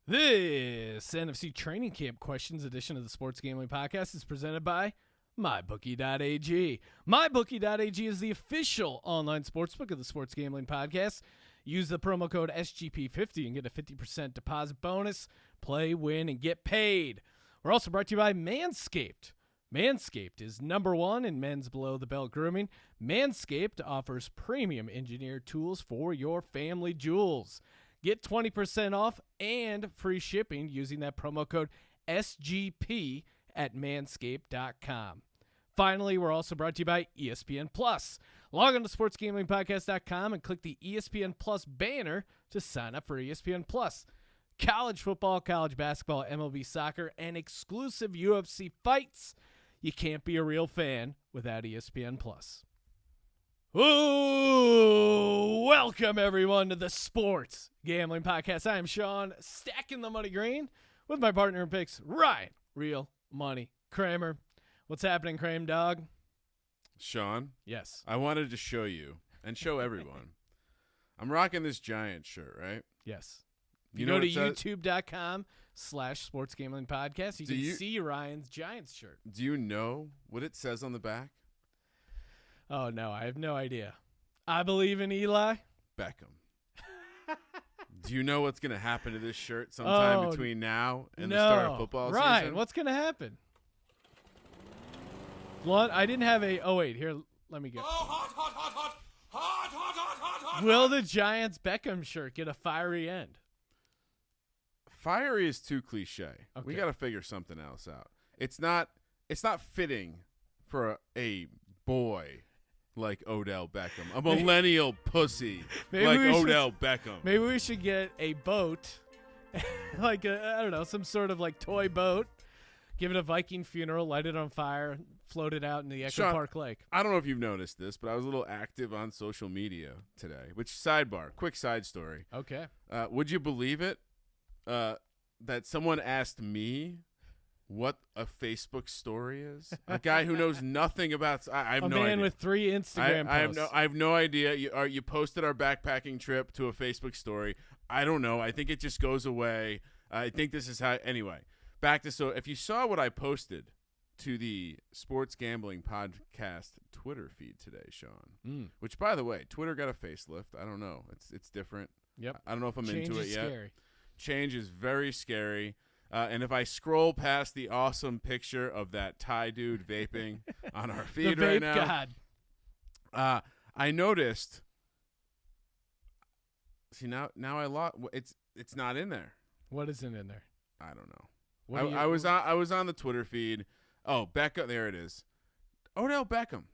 This NFC Training Camp Questions edition of the Sports Gambling Podcast is presented by MyBookie.ag. MyBookie.ag is the official online sportsbook of the Sports Gambling Podcast. Use the promo code SGP50 and get a 50% deposit bonus. Play, win, and get paid. We're also brought to you by Manscaped. Manscaped is #1 in men's below-the-belt grooming. Manscaped offers premium engineered tools for your family jewels. Get 20% off and free shipping using that promo code SGP at manscaped.com. Finally, we're also brought to you by ESPN Plus. Log on to sportsgamblingpodcast.com and click the ESPN Plus banner to sign up for ESPN Plus. College football, college basketball, MLB soccer, and exclusive UFC fights. You can't be a real fan without ESPN Plus. Ooh, welcome everyone to the Sports Gambling Podcast. I am Sean, stacking the money green with my partner in picks, Ryan, Real Money Kramer. What's happening, Kramer dog? Sean? Yes. I wanted to show you and show everyone. I'm rocking this Giant shirt, right? Yes. You go know to what youtube.com/Sports Gambling Podcast. You can see Ryan's Giants shirt. Do you know what it says on the back? Oh, no, I have no idea. I believe in Eli Beckham. Do you know what's going to happen to this shirt sometime between now and the start of football season? Ryan, what's going to happen? I didn't have a – oh, wait. Here, let me go. Hot. Will the Giants Beckham shirt get a fiery end? Fiery is too cliche. Okay. We got to figure something else out. It's not fitting for a boy like Odell Beckham, a millennial pussy like Odell Beckham. Maybe we should get a boat, like I don't know, some sort of like toy boat, give it a Viking funeral, light it on fire, float it out in the Echo Park Lake. I don't know if you've noticed this, but I was a little active on social media today. Which sidebar, quick side story. Okay. Would you believe it that someone asked me what a Facebook story is? A guy who knows nothing about. I have no idea. A man with 3 Instagram posts. I have no idea. You posted our backpacking trip to a Facebook story. I don't know. I think it just goes away. I think this is how. Anyway, back to if you saw what I posted to the Sports Gambling Podcast Twitter feed today, Sean. Which, by the way, Twitter got a facelift. I don't know. It's different. Yep. I don't know if I'm Change into it is yet. Scary. Change is very scary. And if I scroll past the awesome picture of that Thai dude vaping on our feed right now, God. I noticed. See now I lost. It's not in there. What isn't in there? I don't know. I was on the Twitter feed. Oh, Beckham, there it is. Odell Beckham.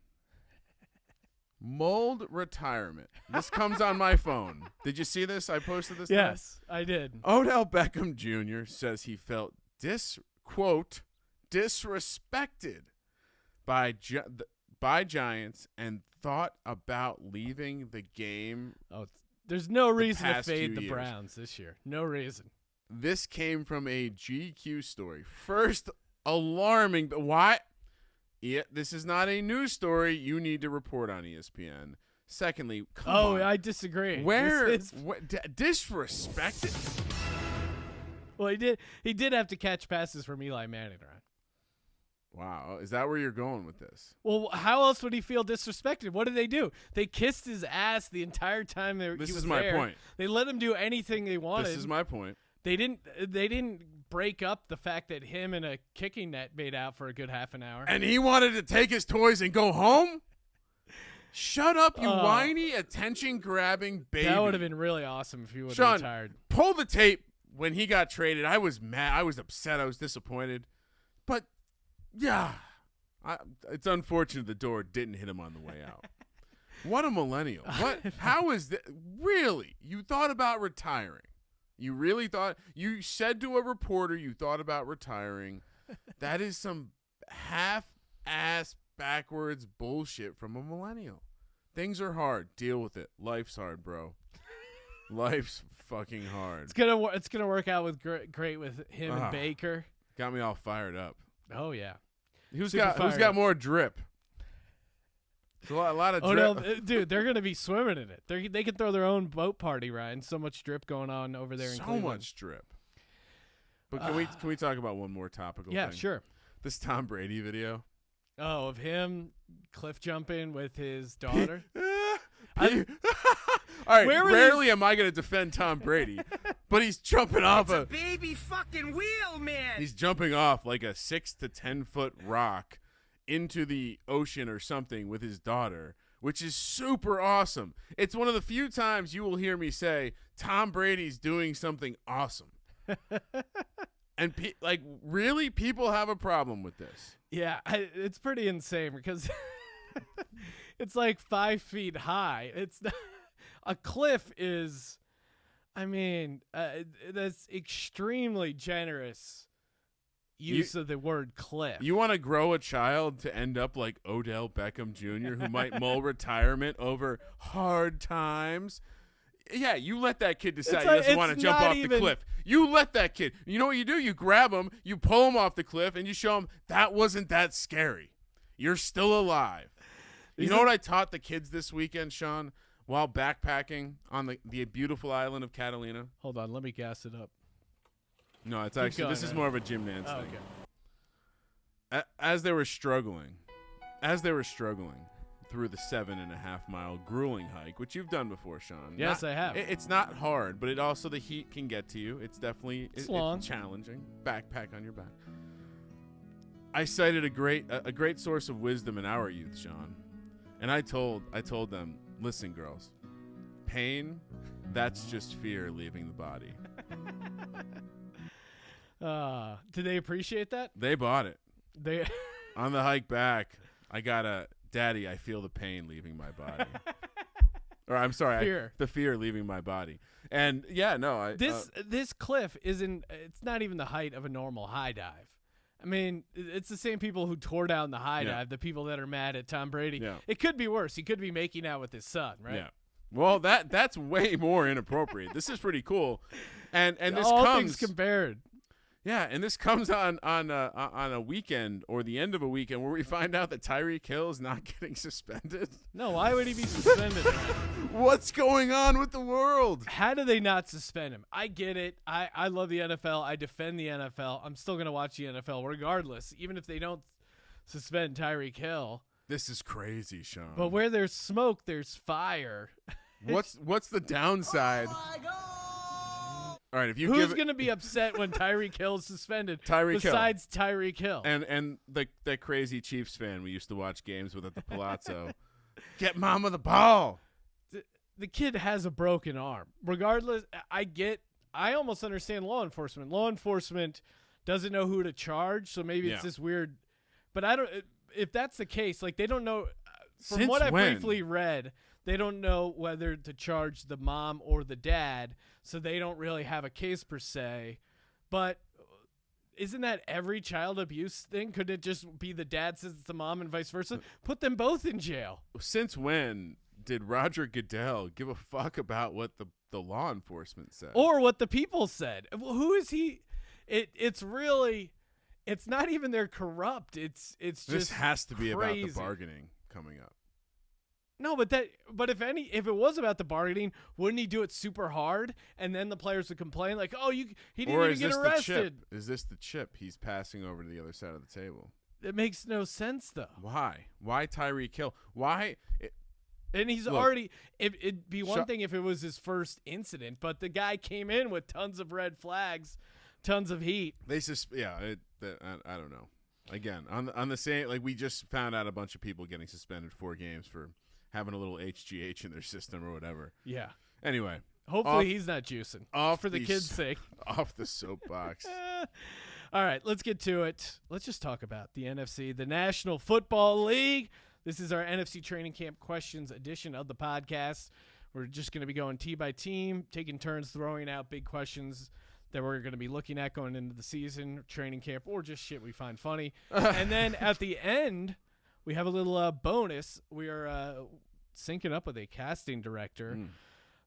Mold retirement. This comes on my phone. Did you see this? I posted this. Yes, I did. Odell Beckham Jr. says he felt disrespected by Giants and thought about leaving the game. Oh, there's no reason to fade the Browns this year. No reason. This came from a GQ story. First, alarming. Why? Yeah, this is not a news story. You need to report on ESPN. Secondly, come on. I disagree. Disrespected? Well, he did have to catch passes from Eli Manning, right? Wow. Is that where you're going with this? Well, how else would he feel disrespected? What did they do? They kissed his ass the entire time he was there. This is my point. They let him do anything they wanted. This is my point. They didn't break up the fact that him and a kicking net made out for a good half an hour. And he wanted to take his toys and go home? Shut up, you whiny, attention-grabbing baby. That would have been really awesome if he would have retired. Pull the tape when he got traded. I was mad. I was upset. I was disappointed. But, yeah, it's unfortunate the door didn't hit him on the way out. What a millennial. How is that? Really? You thought about retiring. You really thought – you said to a reporter you thought about retiring. That is some half-ass backwards bullshit from a millennial. Things are hard. Deal with it. Life's hard, bro. Life's fucking hard. It's gonna work out with great with him and Baker. Got me all fired up. Oh, yeah. Who's got more drip? There's a lot of drip. No, dude, they're going to be swimming in it. They can throw their own boat party, Ryan. So much drip going on over there in Cleveland. So much drip. But can we talk about one more topical Yeah, thing? sure. This Tom Brady video. Oh, of him cliff jumping with his daughter? All right, Where were rarely am I going to defend Tom Brady, but he's jumping off a baby fucking wheel, man. He's jumping off like a 6 to 10 foot rock into the ocean or something with his daughter, which is super awesome. It's one of the few times you will hear me say Tom Brady's doing something awesome. And really, people have a problem with this. Yeah, it's pretty insane because it's like 5 feet high. It's not, a cliff is, that's extremely generous use of the word cliff. You want to grow a child to end up like Odell Beckham Jr., who might mull retirement over hard times? Yeah, you let that kid decide he doesn't want to jump off the cliff. You let that kid. You know what you do? You grab him, you pull him off the cliff, and you show him that wasn't that scary. You're still alive. You know what I taught the kids this weekend, Sean, while backpacking on the beautiful island of Catalina? Hold on, let me gas it up. No, it's actually this is more of a Jim Nance thing. Okay. As they were struggling through the 7.5 mile grueling hike, which you've done before, Sean. Yes, I have. It's not hard, but the heat can get to you. It's definitely long. It's challenging. Backpack on your back. I cited a great source of wisdom in our youth, Sean, and I told them, listen, girls, pain, that's just fear leaving the body. Did they appreciate that? They bought it. They on the hike back. I got a daddy. I feel the pain leaving my body. Or I'm sorry, the fear leaving my body. And yeah, no, this cliff isn't. It's not even the height of a normal high dive. I mean, it's the same people who tore down the high dive. The people that are mad at Tom Brady. Yeah. It could be worse. He could be making out with his son, right? Yeah. Well, that's way more inappropriate. This is pretty cool, and this all comes things compared. Yeah, and this comes on a weekend or the end of a weekend where we find out that Tyreek Hill is not getting suspended. No, why would he be suspended? What's going on with the world? How do they not suspend him? I get it. I love the NFL. I defend the NFL. I'm still going to watch the NFL regardless, even if they don't suspend Tyreek Hill. This is crazy, Sean. But where there's smoke, there's fire. What's the downside? Oh my God. All right, who's going to be upset when Tyreek Hill is suspended? Besides Tyreek Hill and that crazy Chiefs fan we used to watch games with at the Palazzo. Get mama the ball. The kid has a broken arm. Regardless, I almost understand law enforcement. Law enforcement doesn't know who to charge, so maybe it's this weird. But I don't. If that's the case, like they don't know. From what I briefly read, they don't know whether to charge the mom or the dad, so they don't really have a case per se. But isn't that every child abuse thing? Could it just be the dad says it's the mom and vice versa? Put them both in jail. Since when did Roger Goodell give a fuck about what the law enforcement said? Or what the people said? Who is he? It's really, it's not even they're corrupt. It's just this has to be crazy. About the bargaining coming up. No, but if it was about the bargaining, wouldn't he do it super hard and then the players would complain like, "Oh, he didn't even get arrested." Is this the chip he's passing over to the other side of the table? It makes no sense though. Why? Why Tyreek Hill? Why? And he's already. It'd be one thing if it was his first incident, but the guy came in with tons of red flags, tons of heat. I don't know. Again, on the same, like we just found out a bunch of people getting suspended 4 games for having a little HGH in their system or whatever. Yeah. Anyway. Hopefully he's not juicing. For the kids' sake. Off the soapbox. All right, let's get to it. Let's just talk about the NFC, the National Football League. This is our NFC Training Camp Questions edition of the podcast. We're just going to be going team by team, taking turns throwing out big questions that we're going to be looking at going into the season, training camp, or just shit we find funny. And then at the end, we have a little bonus. We are syncing up with a casting director.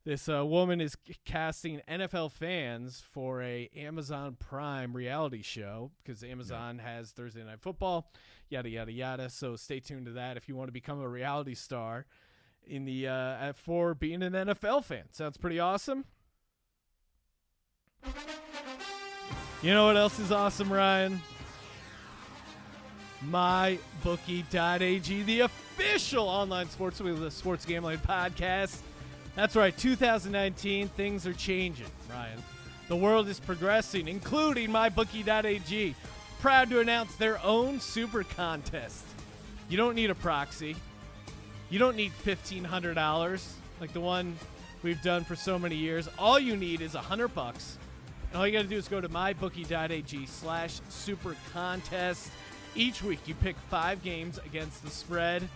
This woman is casting NFL fans for a Amazon Prime reality show because Amazon has Thursday Night Football, yada, yada, yada. So stay tuned to that if you want to become a reality star in the for being an NFL fan. Sounds pretty awesome. You know what else is awesome, Ryan? MyBookie.ag, the official online sports with the sports gambling podcast. That's right, 2019, things are changing, Ryan. The world is progressing, including MyBookie.ag. Proud to announce their own super contest. You don't need a proxy. You don't need $1,500 like the one we've done for so many years. All you need is $100. And all you got to do is go to mybookie.ag/super contest. Each week you pick 5 games against the spread,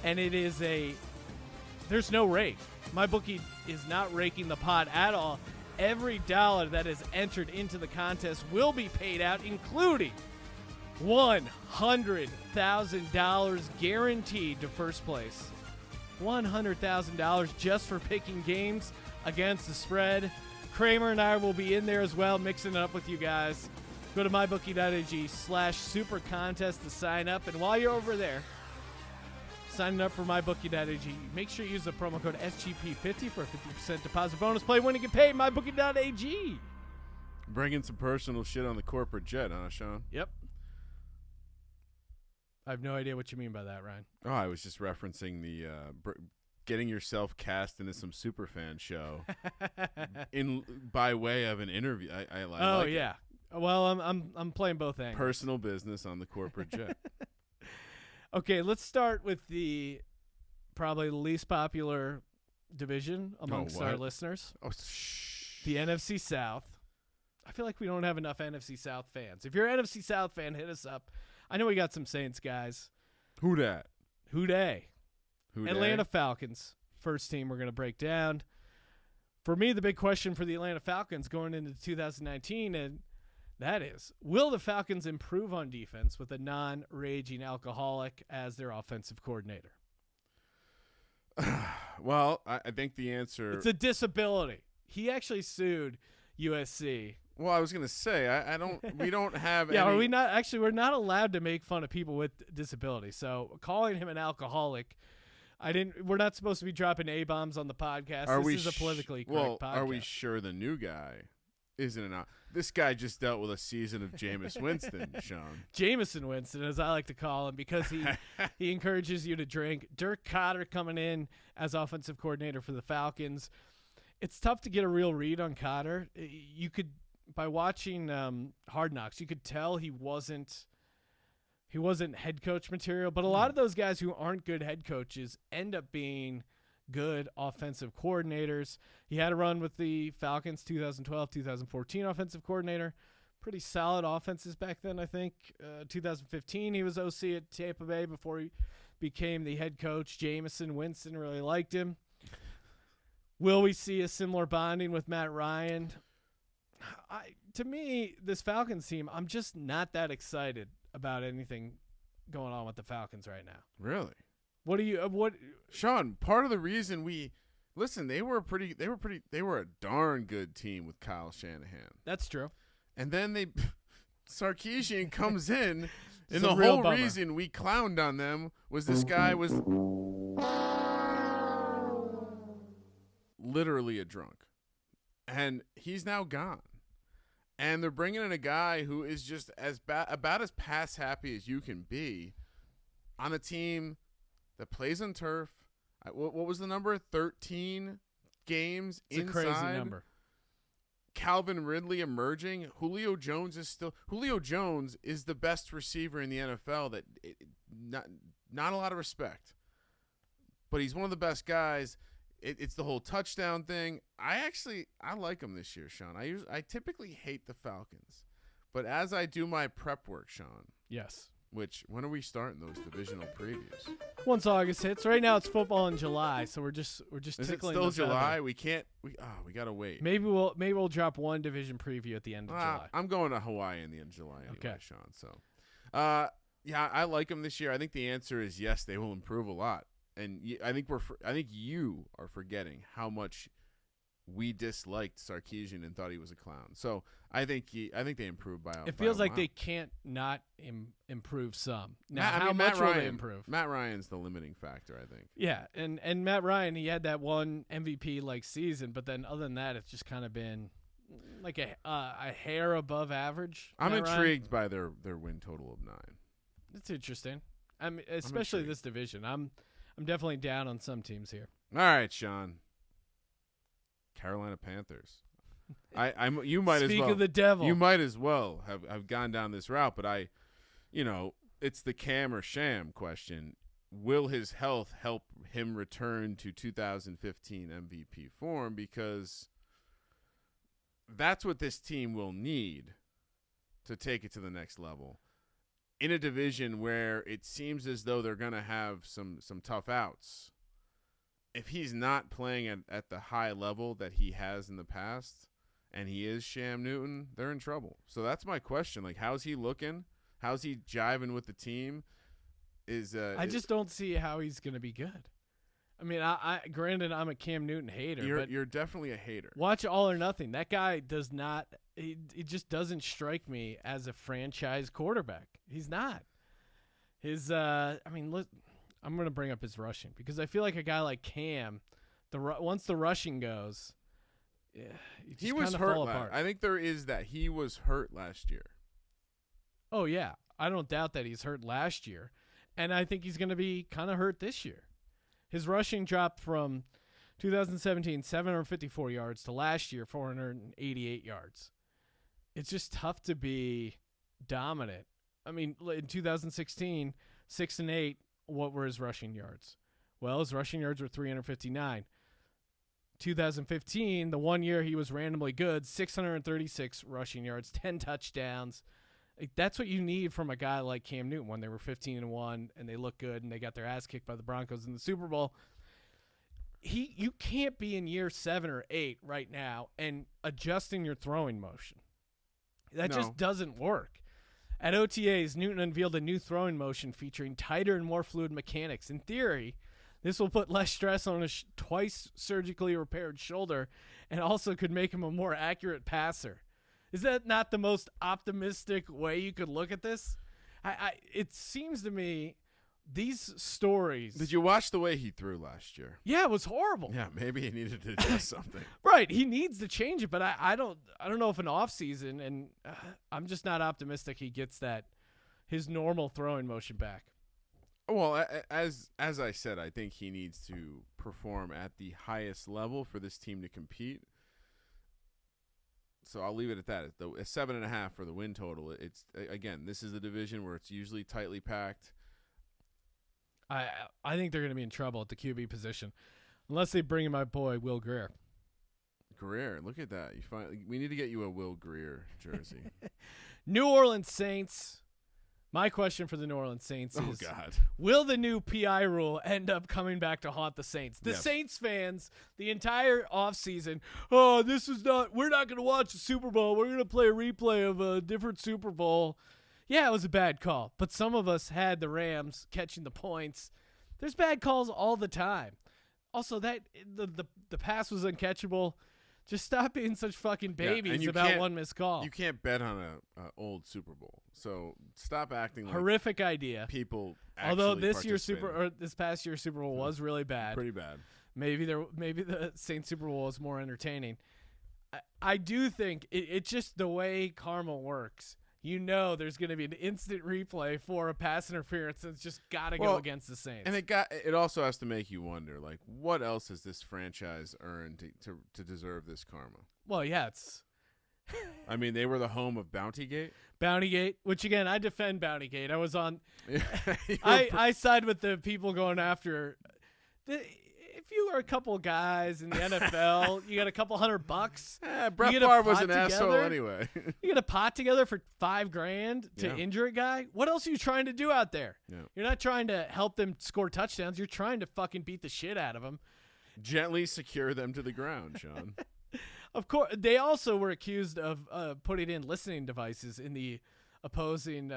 and there's no rake. MyBookie is not raking the pot at all. Every dollar that is entered into the contest will be paid out, including $100,000 guaranteed to first place. $100,000 just for picking games against the spread. Kramer and I will be in there as well, mixing it up with you guys. Go to mybookie.ag/super contest to sign up. And while you're over there, signing up for mybookie.ag, make sure you use the promo code SGP50 for a 50% deposit bonus. Play when you get paid. mybookie.ag. Bringing some personal shit on the corporate jet, huh, Sean? Yep. I have no idea what you mean by that, Ryan. Oh, I was just referencing the getting yourself cast into some superfan show by way of an interview. I like yeah. Well, I'm playing both angles. Personal business on the corporate jet. Okay, let's start with the probably least popular division amongst our listeners. Oh, the NFC South. I feel like we don't have enough NFC South fans. If you're an NFC South fan, hit us up. I know we got some Saints guys. Who dat? Who dey? Who Atlanta Falcons, first team we're going to break down. For me, the big question for the Atlanta Falcons going into 2019, and that is, will the Falcons improve on defense with a non-raging alcoholic as their offensive coordinator? Well, I think the answer... It's a disability. He actually sued USC. Well, I was going to say, we don't have yeah, any... are we not? Actually, we're not allowed to make fun of people with disabilities. So calling him an alcoholic, we're not supposed to be dropping A-bombs on the podcast. This is a politically correct podcast. Are we sure the new guy isn't an This guy just dealt with a season of Jameis Winston, Sean. Jameson Winston, as I like to call him, because he encourages you to drink. Dirk Cotter coming in as offensive coordinator for the Falcons. It's tough to get a real read on Cotter. You could... By watching Hard Knocks, you could tell he wasn't head coach material. But a lot of those guys who aren't good head coaches end up being good offensive coordinators. He had a run with the Falcons 2012, 2014 offensive coordinator. Pretty solid offenses back then, I think. 2015, he was OC at Tampa Bay before he became the head coach. Jameson Winston really liked him. Will we see a similar bonding with Matt Ryan? To me, this Falcons team, I'm just not that excited about anything going on with the Falcons right now. Really? What Sean, part of the reason they were a darn good team with Kyle Shanahan. That's true. And then Sarkisian comes in and the whole bummer. reason we clowned on them was this guy was literally a drunk. And he's now gone. And they're bringing in a guy who is just about as pass happy as you can be on a team that plays on turf. What was the number? 13 games it's inside. a crazy number. Calvin Ridley emerging. Julio Jones is the best receiver in the NFL. Not a lot of respect, but he's one of the best guys. It's the whole touchdown thing. I like him this year, Sean. I typically hate the Falcons, but as I do my prep work, Sean. Yes. When are we starting those divisional previews? Once August hits. Right now it's football in July, so we're just Is tickling. It still the feather. July? We gotta wait. Maybe we'll drop one division preview at the end of July. I'm going to Hawaii in the end of July anyway, Okay. Sean. So, yeah, I like them this year. I think the answer is yes. They will improve a lot. And I think you are forgetting how much we disliked Sarkisian and thought he was a clown. So I think they improved by. It feels like they can't not improve some. Now, how Matt much Ryan, will they improve? Matt Ryan's the limiting factor, I think. Yeah, and Matt Ryan, he had that one MVP like season, but then other than that, it's just kind of been like a hair above average. I'm Matt Ryan? intrigued by their win total of 9. It's interesting. I mean, especially this division. I'm definitely down on some teams here. All right, Sean. Carolina Panthers. You might as well. Speak of the devil. You might as well have gone down this route, but it's the Cam or Sham question. Will his health help him return to 2015 MVP form? Because that's what this team will need to take it to the next level. In a division where it seems as though they're going to have some tough outs. If he's not playing at the high level that he has in the past, and he is Sham Newton, they're in trouble. So that's my question. Like, how's he looking? How's he jiving with the team? I just don't see how he's going to be good. I mean, I granted I'm a Cam Newton hater, but you're definitely a hater. Watch All or Nothing. That guy does not. He just doesn't strike me as a franchise quarterback. He's not. Look, I'm going to bring up his rushing because I feel like a guy like Cam, once the rushing goes, he was hurt. I think there is that he was hurt last year. Oh yeah, I don't doubt that he's hurt last year, and I think he's going to be kind of hurt this year. His rushing dropped from 2017 754 yards to last year 488 yards. It's just tough to be dominant. I mean, in 2016, 6-8. What were his rushing yards? Well, his rushing yards were 359. 2015, the 1 year he was randomly good, 636 rushing yards, 10 touchdowns. That's what you need from a guy like Cam Newton when they were 15-1 and they look good and they got their ass kicked by the Broncos in the Super Bowl. You can't be in year 7 or 8 right now and adjusting your throwing motion. That just doesn't work. At OTAs, Newton unveiled a new throwing motion featuring tighter and more fluid mechanics. In theory, this will put less stress on his twice surgically repaired shoulder and also could make him a more accurate passer. Is that not the most optimistic way you could look at this? It seems to me these stories. Did you watch the way he threw last year? Yeah, it was horrible. Yeah, maybe he needed to adjust something. Right, he needs to change it, but I don't know if an off season, and I'm just not optimistic he gets his normal throwing motion back. Well, as I said, I think he needs to perform at the highest level for this team to compete. So I'll leave it at that. It's 7.5 for the win total. It's again, this is a division where it's usually tightly packed. I think they're going to be in trouble at the QB position unless they bring in my boy Will Grier. Grier, look at that! We need to get you a Will Grier jersey. New Orleans Saints. My question for the New Orleans Saints is, God. Will the new PI rule end up coming back to haunt the Saints? The Saints fans, the entire offseason, we're not going to watch the Super Bowl. We're going to play a replay of a different Super Bowl. Yeah, it was a bad call, but some of us had the Rams catching the points. There's bad calls all the time. Also, that the pass was uncatchable. Just stop being such fucking babies about one missed call. You can't bet on a old Super Bowl, so stop acting like horrific idea. People. Although this past year's Super Bowl was really bad, pretty bad. Maybe the Saints Super Bowl was more entertaining. I do think it's just the way karma works. You know, there's going to be an instant replay for a pass interference that's just got to go against the Saints. And it also has to make you wonder, like, what else has this franchise earned to deserve this karma? Well, yeah, it's. I mean, they were the home of Bountygate. Bountygate, which again, I defend Bountygate. I was on. I side with the people going after. If you are a couple guys in the NFL, you got a couple $100. Brett Favre was an asshole anyway. You get a pot together for $5,000 to injure a guy. What else are you trying to do out there? Yeah. You're not trying to help them score touchdowns. You're trying to fucking beat the shit out of them. Gently secure them to the ground, Sean. Of course, they also were accused of putting in listening devices in the opposing.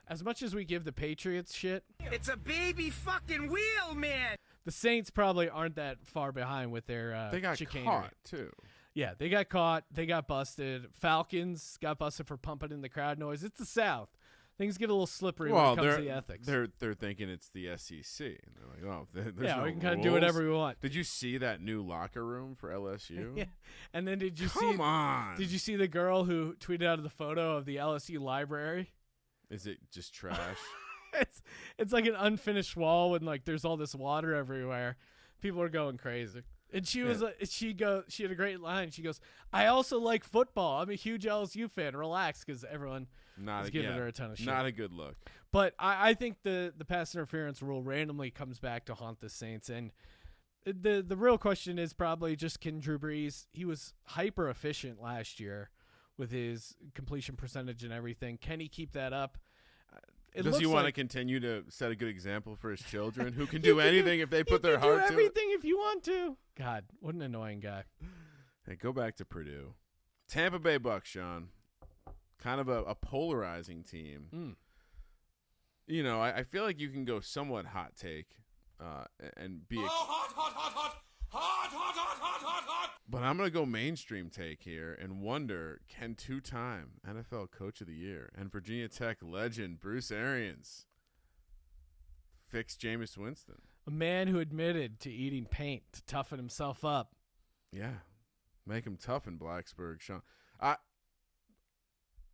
As much as we give the Patriots shit, it's a baby fucking wheel, man. The Saints probably aren't that far behind with their they got chicanery. Caught, too. Yeah, they got caught. They got busted. Falcons got busted for pumping in the crowd noise. It's the South. things get a little slippery Well, when it comes to the ethics. they're thinking it's the SEC. And they're like, oh, there's no we can kind of rules. do whatever we want. Did you see that new locker room for LSU? Yeah. And then did you Come on. Did you see the girl who tweeted out of the photo of the LSU library? Is it just trash? It's like an unfinished wall and like there's all this water everywhere. People are going crazy. And she was she had a great line. She goes, "I also like football. I'm a huge LSU fan. Relax," because everyone is giving her a ton of shit. Not a good look. But I think the pass interference rule randomly comes back to haunt the Saints. And the real question is probably just, can Drew Brees, he was hyper efficient last year with his completion percentage and everything. Can he keep that up? Does he want to continue to set a good example for his children who can do anything if they put their heart to it? Do everything if you want to. God, what an annoying guy. Hey, go back to Purdue. Tampa Bay Bucs, Sean. Kind of a polarizing team. You know, I feel like you can go somewhat hot take and be hot. But I'm going to go mainstream take here and wonder, can two-time NFL Coach of the Year and Virginia Tech legend Bruce Arians fix Jameis Winston? A man who admitted to eating paint to toughen himself up. Yeah. Make him tough in Blacksburg, Sean.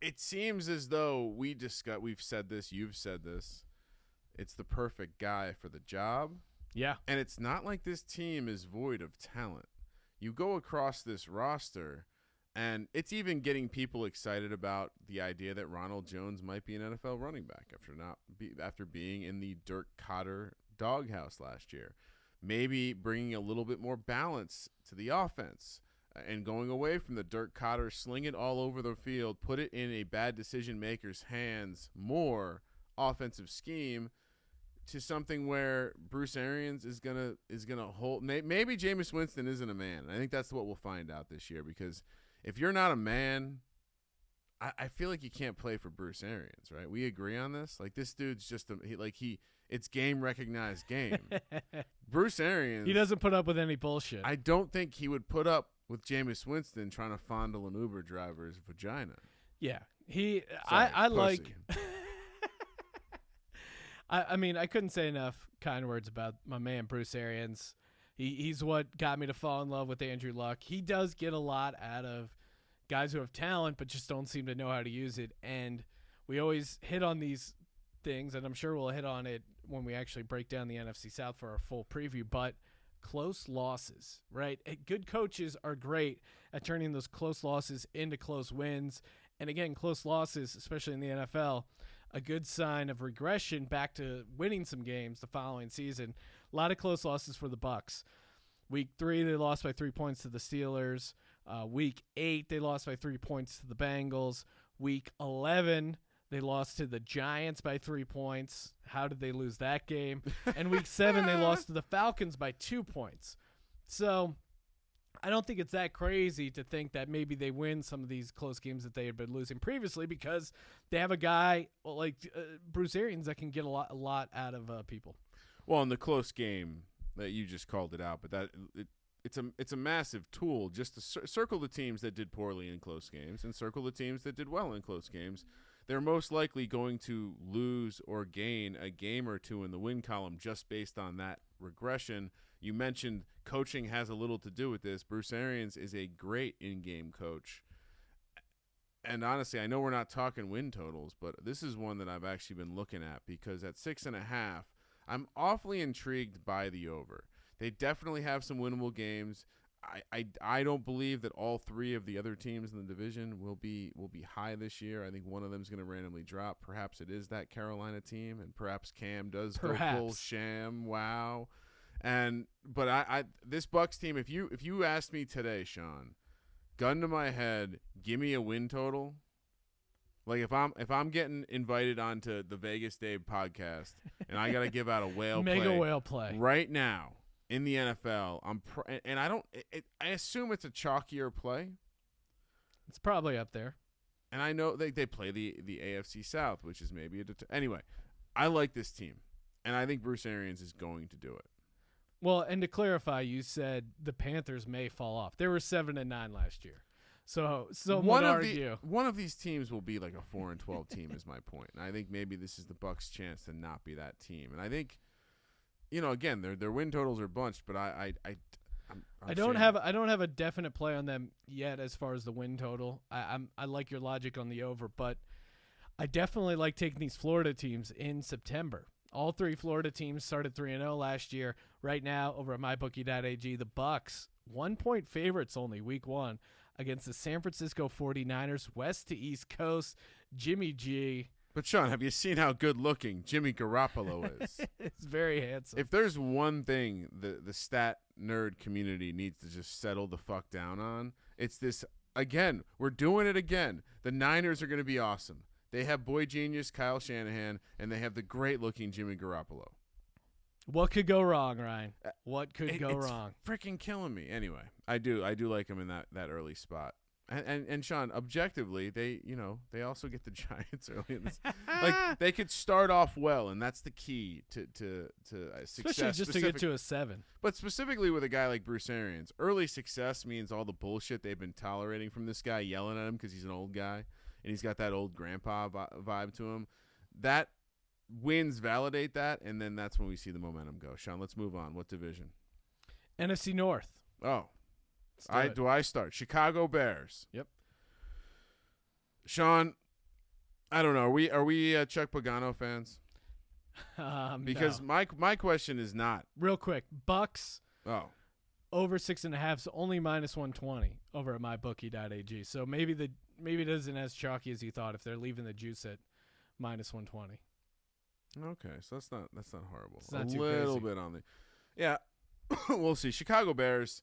It seems as though we've said this, you've said this. It's the perfect guy for the job. Yeah. And it's not like this team is void of talent. You go across this roster, and it's even getting people excited about the idea that Ronald Jones might be an NFL running back after being in the Dirk Cotter doghouse last year. Maybe bringing a little bit more balance to the offense and going away from the Dirk Cotter, sling it all over the field, put it in a bad decision maker's hands, more offensive scheme, to something where Bruce Arians is gonna hold. Maybe Jameis Winston isn't a man. I think that's what we'll find out this year, because if you're not a man, I feel like you can't play for Bruce Arians, right? We agree on this. Like, this dude's just it's game recognized game. Bruce Arians, he doesn't put up with any bullshit. I don't think he would put up with Jameis Winston trying to fondle an Uber driver's vagina. Yeah, he. Sorry, I pussy. like. I mean, I couldn't say enough kind words about my man Bruce Arians. He's what got me to fall in love with Andrew Luck. He does get a lot out of guys who have talent but just don't seem to know how to use it. And we always hit on these things, and I'm sure we'll hit on it when we actually break down the NFC South for our full preview. But close losses, right? Good coaches are great at turning those close losses into close wins. And again, close losses, especially in the NFL, a good sign of regression back to winning some games the following season. A lot of close losses for the Bucs. Week 3, they lost by 3 points to the Steelers. Week 8, they lost by 3 points to the Bengals. Week 11, they lost to the Giants by 3 points. How did they lose that game? And week 7, they lost to the Falcons by 2 points. So I don't think it's that crazy to think that maybe they win some of these close games that they had been losing previously, because they have a guy like Bruce Arians that can get a lot out of people. Well, in the close game that you just called it out, but it's a massive tool just to circle the teams that did poorly in close games and circle the teams that did well in close games. They're most likely going to lose or gain a game or two in the win column just based on that regression. You mentioned coaching has a little to do with this. Bruce Arians is a great in-game coach. And honestly, I know we're not talking win totals, but this is one that I've actually been looking at, because at 6.5, I'm awfully intrigued by the over. They definitely have some winnable games. I don't believe that all 3 of the other teams in the division will be high this year. I think one of them is going to randomly drop. Perhaps it is that Carolina team, and perhaps Cam does go full sham. Wow. But I this Bucs team, if you asked me today, Sean, gun to my head, give me a win total. Like, if I'm getting invited onto the Vegas Dave podcast and I got to give out a whale mega whale play right now in the NFL, I assume it's a chalkier play. It's probably up there. And I know they play the AFC South, which is maybe anyway. I like this team, and I think Bruce Arians is going to do it. Well, and to clarify, you said the Panthers may fall off. They were 7-9 last year. So one would argue. One of these teams will be like a 4-12 team is my point. And I think maybe this is the Bucs' chance to not be that team. And I think, again, their win totals are bunched, but I don't have a definite play on them yet as far as the win total. I like your logic on the over, but I definitely like taking these Florida teams in September. All 3 Florida teams started 3-0 last year. Right now, over at mybookie.ag, the Bucs 1-point favorites only week 1 against the San Francisco 49ers, west to east coast. Jimmy G. But Sean, have you seen how good looking Jimmy Garoppolo is? It's very handsome. If there's one thing the stat nerd community needs to just settle the fuck down on, it's this. Again, we're doing it again. The Niners are going to be awesome. They have boy genius Kyle Shanahan, and they have the great-looking Jimmy Garoppolo. What could go wrong, Ryan? What could go wrong? Freaking killing me. Anyway, I do like him in that early spot. And Sean, objectively, they also get the Giants early in this. Like they could start off well, and that's the key to success. Especially just to get to a 7. But specifically with a guy like Bruce Arians, early success means all the bullshit they've been tolerating from this guy, yelling at him because he's an old guy and he's got that old grandpa vibe to him. That wins validate that, and then that's when we see the momentum go. Sean, let's move on. What division? NFC North. Oh. I start? Chicago Bears. Yep. Sean, I don't know. Are we Chuck Pagano fans? Because no. my question is not. Real quick, Bucs. Oh. Over 6.5, so only -120 over at mybookie.ag. So maybe it isn't as chalky as you thought if they're leaving the juice at -120. Okay, so that's not horrible. It's not a too little crazy. bit on the. Yeah, we'll see. Chicago Bears.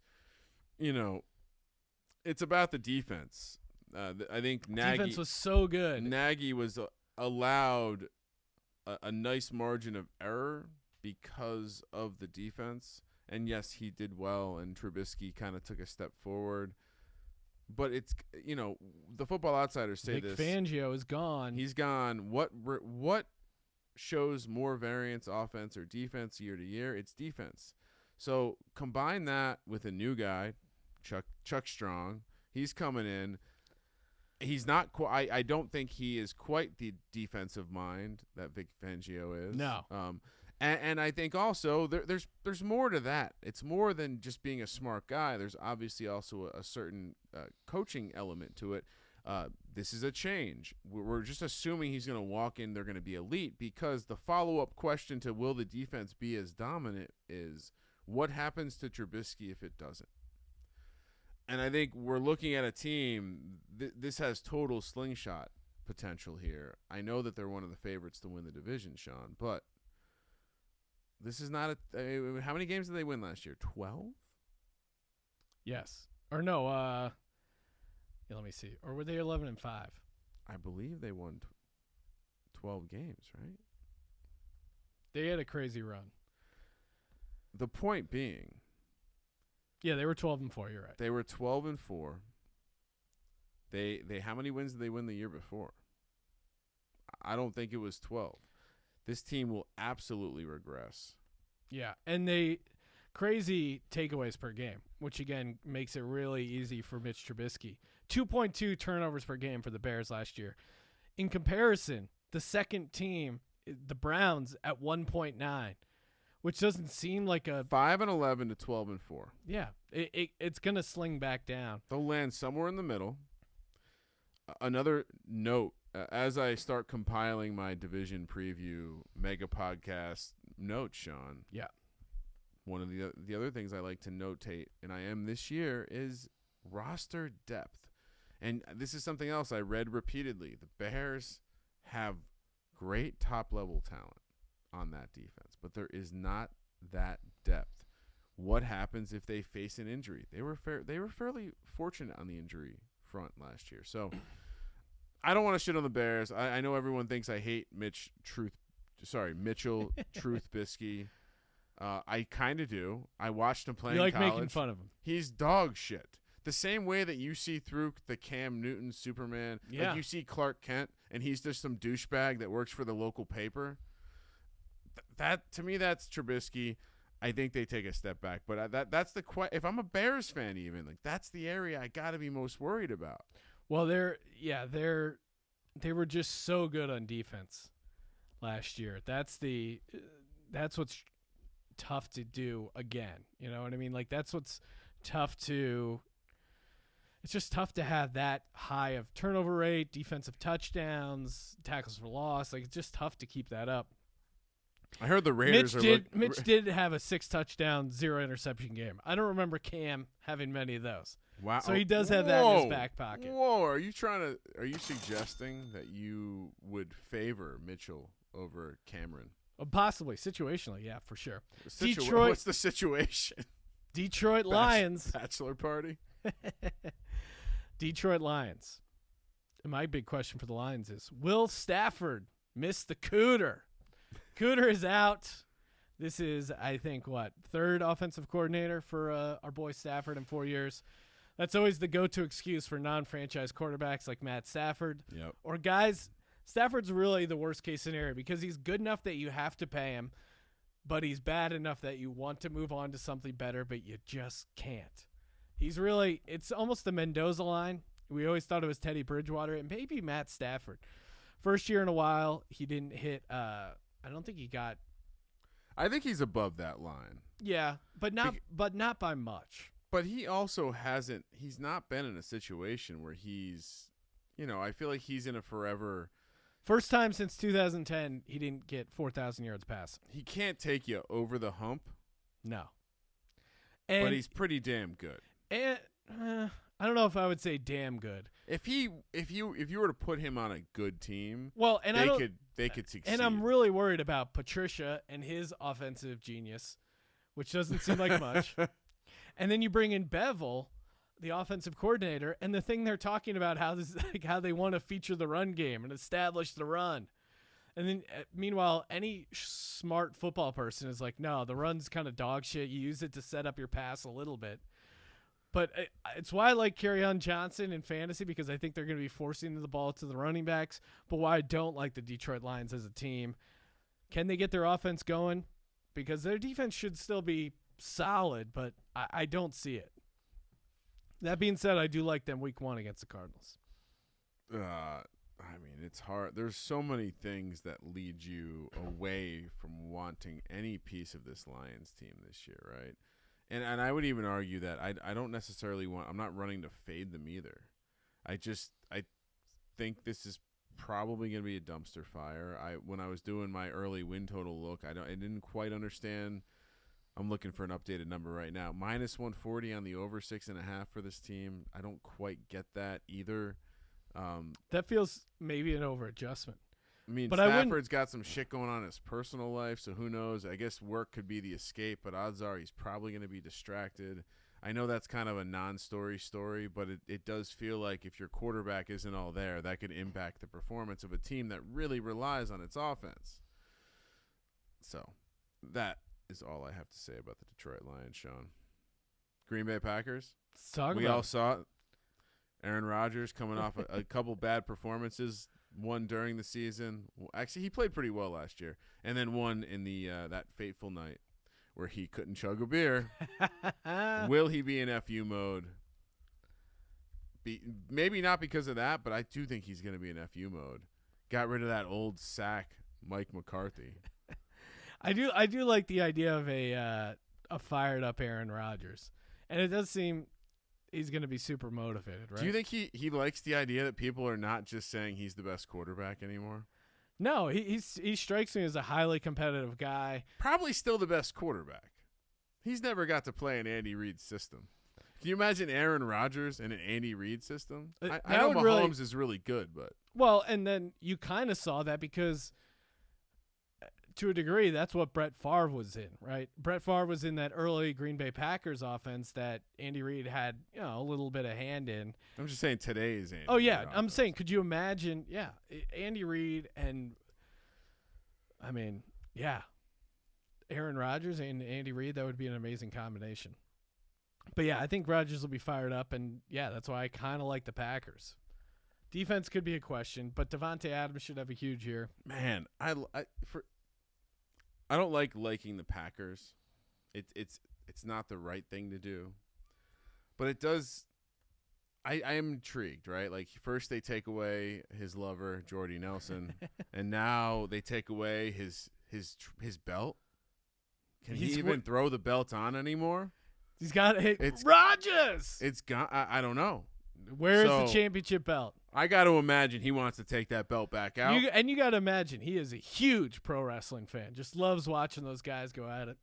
It's about the defense. I think Defense was so good. Nagy was allowed a nice margin of error because of the defense. And yes, he did well, and Trubisky kind of took a step forward. But it's the Football Outsiders say Vic this. Fangio is gone. He's gone. What shows more variance, offense or defense year to year? It's defense. So combine that with a new guy, Chuck Strong. He's coming in. He's not quite. I don't think he is quite the defensive mind that Vic Fangio is. No. And I think also there's more to that. It's more than just being a smart guy. There's obviously also a certain coaching element to it. This is a change. We're just assuming he's going to walk in, they're going to be elite, because the follow-up question to will the defense be as dominant is what happens to Trubisky if it doesn't? And I think we're looking at a team, this has total slingshot potential here. I know that they're one of the favorites to win the division, Sean, but this is not how many games did they win last year? 12? Yes. Or no, let me see. Or were they 11-5? I believe they won 12 games, right? They had a crazy run. The point being, yeah, they were 12-4. You're right. they were 12-4. They how many wins did they win the year before? I don't think it was 12. This team will absolutely regress. Yeah, and they crazy takeaways per game, which again makes it really easy for Mitch Trubisky. 2.2 turnovers per game for the Bears last year. In comparison, the second team, the Browns, at 1.9, which doesn't seem like a 5-11 to 12-4. Yeah, it's gonna sling back down. They'll land somewhere in the middle. Another note. As I start compiling my division preview mega podcast notes, Sean. Yeah. One of the other things I like to notate, and I am this year, is roster depth. And this is something else I read repeatedly. The Bears have great top-level talent on that defense, but there is not that depth. What happens if they face an injury? They were fairly fortunate on the injury front last year. So I don't want to shit on the Bears. I know everyone thinks I hate Mitchell Trubisky. I kind of do. I watched him play in college. You like making fun of him. He's dog shit. The same way that you see through the Cam Newton Superman. Yeah. Like you see Clark Kent, and he's just some douchebag that works for the local paper. That to me, that's Trubisky. I think they take a step back. But that's the if I'm a Bears fan, even like that's the area I got to be most worried about. Well, they were just so good on defense last year. That's what's tough to do again. You know what I mean? Like that's what's tough to. It's just tough to have that high of turnover rate, defensive touchdowns, tackles for loss. Like it's just tough to keep that up. I heard the Raiders Mitch did have a 6 touchdown, 0 interception game. I don't remember Cam having many of those. Wow. So he does have that in his back pocket. Whoa, are you suggesting that you would favor Mitchell over Cameron? Possibly, situationally, yeah, for sure. Detroit. What's the situation? Detroit Lions. Bachelor party? Detroit Lions. And my big question for the Lions is, will Stafford miss the Cooter? Cooter is out. This is, I think, third offensive coordinator for our boy Stafford in 4 years. That's always the go-to excuse for non-franchise quarterbacks like Matt Stafford. Yep. Or guys, Stafford's really the worst-case scenario because he's good enough that you have to pay him, but he's bad enough that you want to move on to something better, but you just can't. It's almost the Mendoza line. We always thought it was Teddy Bridgewater and maybe Matt Stafford. First year in a while, he didn't hit I don't think he got. I think he's above that line. Yeah, but not by much. But he also hasn't. He's not been in a situation where he's. I feel like he's in a forever. First time since 2010, he didn't get 4,000 yards passing. He can't take you over the hump. No. But he's pretty damn good. And I don't know if I would say damn good. If you were to put him on a good team, well, and they could succeed. And I'm really worried about Patricia and his offensive genius, which doesn't seem like much. And then you bring in Bevel, the offensive coordinator, and the thing they're talking about how they want to feature the run game and establish the run. And then meanwhile, any smart football person is like, no, the run's kind of dog shit. You use it to set up your pass a little bit. But it's why I like Kerryon Johnson in fantasy because I think they're going to be forcing the ball to the running backs. But why I don't like the Detroit Lions as a team. Can they get their offense going? Because their defense should still be solid, but I don't see it. That being said, I do like them week 1 against the Cardinals. It's hard. There's so many things that lead you away from wanting any piece of this Lions team this year, right? And I would even argue that I don't necessarily I'm not running to fade them either. I think this is probably going to be a dumpster fire. When I was doing my early win total look, I didn't quite understand. I'm looking for an updated number right now. -140 on the over 6.5 for this team. I don't quite get that either. That feels maybe an over adjustment. I mean, but Stafford's got some shit going on in his personal life, so who knows? I guess work could be the escape, but odds are he's probably going to be distracted. I know that's kind of a non-story story, but it does feel like if your quarterback isn't all there, that could impact the performance of a team that really relies on its offense. So that is all I have to say about the Detroit Lions, Sean. Green Bay Packers. We all saw it. Aaron Rodgers coming off a couple bad performances. One during the season. Actually, he played pretty well last year. And then one in the that fateful night where he couldn't chug a beer. Will he be in FU mode? Maybe not because of that, but I do think he's going to be in FU mode. Got rid of that old sack, Mike McCarthy. I do like the idea of a fired up Aaron Rodgers. And it does seem he's going to be super motivated, right? Do you think he likes the idea that people are not just saying he's the best quarterback anymore? No, he strikes me as a highly competitive guy. Probably still the best quarterback. He's never got to play in Andy Reid's system. Can you imagine Aaron Rodgers in an Andy Reid system? I know Mahomes is really good, but well, and then you kind of saw that because to a degree, that's what Brett Favre was in, right? Brett Favre was in that early Green Bay Packers offense that Andy Reid had, a little bit of hand in. I'm just saying today's Andy. Oh, yeah. I'm saying, could you imagine, Andy Reid and, Aaron Rodgers and Andy Reid, that would be an amazing combination. But, yeah, I think Rodgers will be fired up, and, that's why I kind of like the Packers. Defense could be a question, but Devontae Adams should have a huge year. Man, I don't like liking the Packers. It's not the right thing to do, but it does. I am intrigued, right? Like first they take away his lover, Jordy Nelson, and now they take away his belt. Can he even throw the belt on anymore? He's got Rodgers. It's gone. I don't know. Where's the championship belt? I got to imagine he wants to take that belt back out. You got to imagine he is a huge pro wrestling fan. Just loves watching those guys go at it.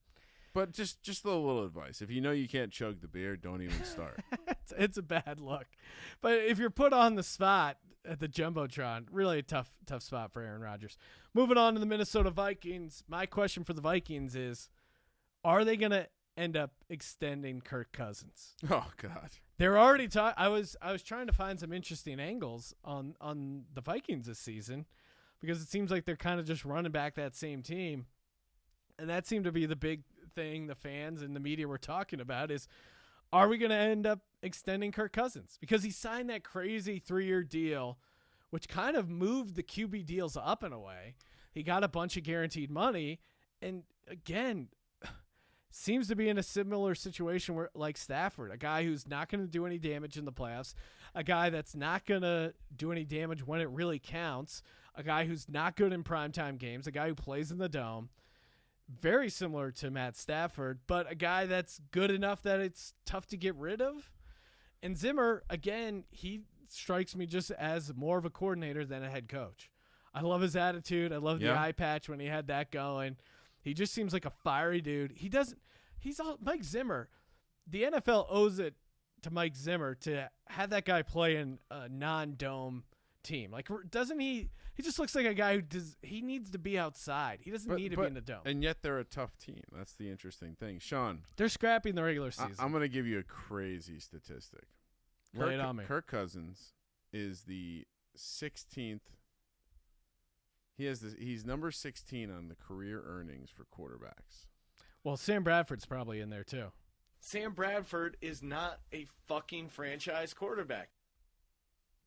But just a little advice. If you know you can't chug the beer, don't even start. It's a bad look. But if you're put on the spot at the Jumbotron, really a tough spot for Aaron Rodgers. Moving on to the Minnesota Vikings. My question for the Vikings is, are they going to end up extending Kirk Cousins? Oh, God. They're already talking. I was trying to find some interesting angles on the Vikings this season because it seems like they're kind of just running back that same team. And that seemed to be the big thing the fans and the media were talking about is, are we going to end up extending Kirk Cousins? Because he signed that crazy 3-year deal, which kind of moved the QB deals up in a way. He got a bunch of guaranteed money. And again, seems to be in a similar situation where, like Stafford, a guy who's not going to do any damage in the playoffs, a guy that's not going to do any damage when it really counts, a guy who's not good in primetime games, a guy who plays in the dome. Very similar to Matt Stafford, but a guy that's good enough that it's tough to get rid of. And Zimmer, again, he strikes me just as more of a coordinator than a head coach. I love his attitude. I love the eye patch when he had that going. He just seems like a fiery dude. Mike Zimmer. The NFL owes it to Mike Zimmer to have that guy play in a non-dome team. Like, doesn't he? He just looks like a guy he needs to be outside. He doesn't need to be in the dome. And yet they're a tough team. That's the interesting thing. Sean. They're scrapping the regular season. I'm going to give you a crazy statistic. Lay it on me. Kirk Cousins is the 16th. He's number 16 on the career earnings for quarterbacks. Well, Sam Bradford's probably in there too. Sam Bradford is not a fucking franchise quarterback.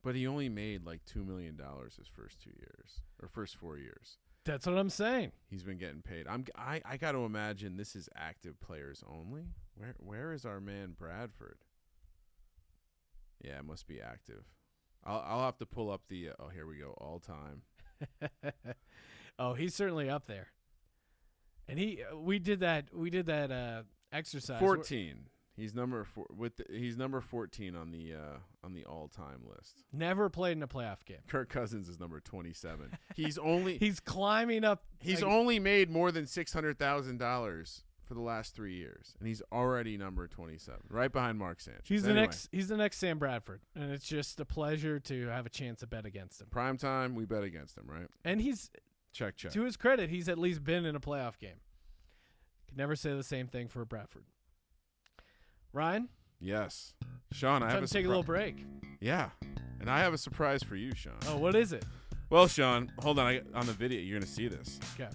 But he only made like $2 million his first 2 years or first 4 years. That's what I'm saying. He's been getting paid. I got to imagine this is active players only. Where is our man Bradford? Yeah, it must be active. I'll have to pull up the. Here we go. All time. Oh, he's certainly up there. And we did that exercise. 14. He's number 4 he's number 14 on the all-time list. Never played in a playoff game. Kirk Cousins is number 27. He's climbing up. He's only made more than $600,000 for the last 3 years, and he's already number 27, right behind Mark Sanchez. He's the next Sam Bradford, and it's just a pleasure to have a chance to bet against him. Prime time, we bet against him, right? And he's check. To his credit, he's at least been in a playoff game. Could never say the same thing for Bradford. Ryan? Yes. Sean, I have to take a little break. Yeah. And I have a surprise for you, Sean. Oh, what is it? Well, Sean, hold on. On the video, you're going to see this. Okay.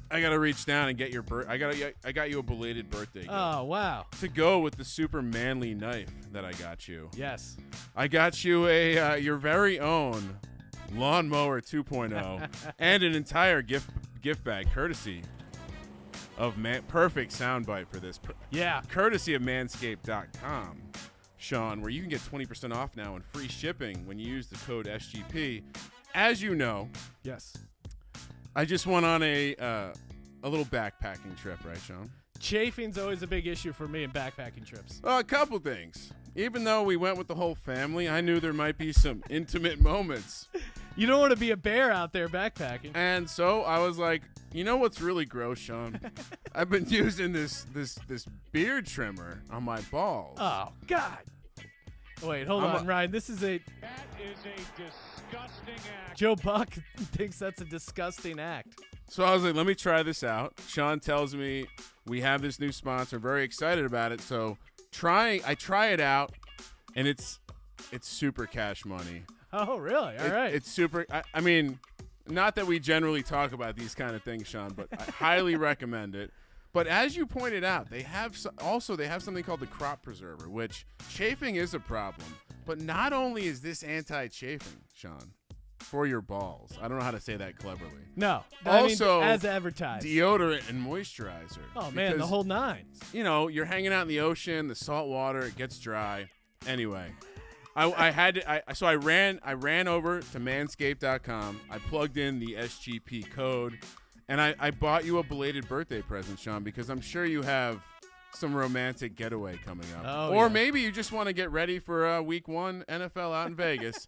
I got to reach down and get your I got you a belated birthday gift. Oh, wow. To go with the super manly knife that I got you. Yes. I got you your very own lawnmower 2.0 and an entire gift bag courtesy of perfect soundbite for this. Yeah. Courtesy of manscaped.com, Sean, where you can get 20% off now and free shipping when you use the code SGP. As you know, yes, I just went on a little backpacking trip, right, Sean? Chafing's always a big issue for me in backpacking trips. A couple things. Even though we went with the whole family, I knew there might be some intimate moments. You don't want to be a bear out there backpacking. And so I was like, you know what's really gross, Sean? I've been using this beard trimmer on my balls. Oh, God. Wait, hold on, Ryan. That is a disgusting act. Joe Buck thinks that's a disgusting act. So I was like, let me try this out. Sean tells me we have this new sponsor. Very excited about it. So I try it out, and it's super cash money. Oh, really? All right. It's super. I mean, not that we generally talk about these kind of things, Sean, but I highly recommend it. But as you pointed out, they have something called the crop preserver, which chafing is a problem. But not only is this anti-chafing, Sean, for your balls. I don't know how to say that cleverly. No. Also, as advertised. Deodorant and moisturizer. Oh, man, the Because, whole nine. you're hanging out in the ocean, the salt water, it gets dry. Anyway, so I ran over to manscaped.com. I plugged in the SGP code, and I bought you a belated birthday present, Sean, because I'm sure you have some romantic getting coming up. Oh, or yeah. maybe you just want to get ready for week 1 NFL out in Vegas.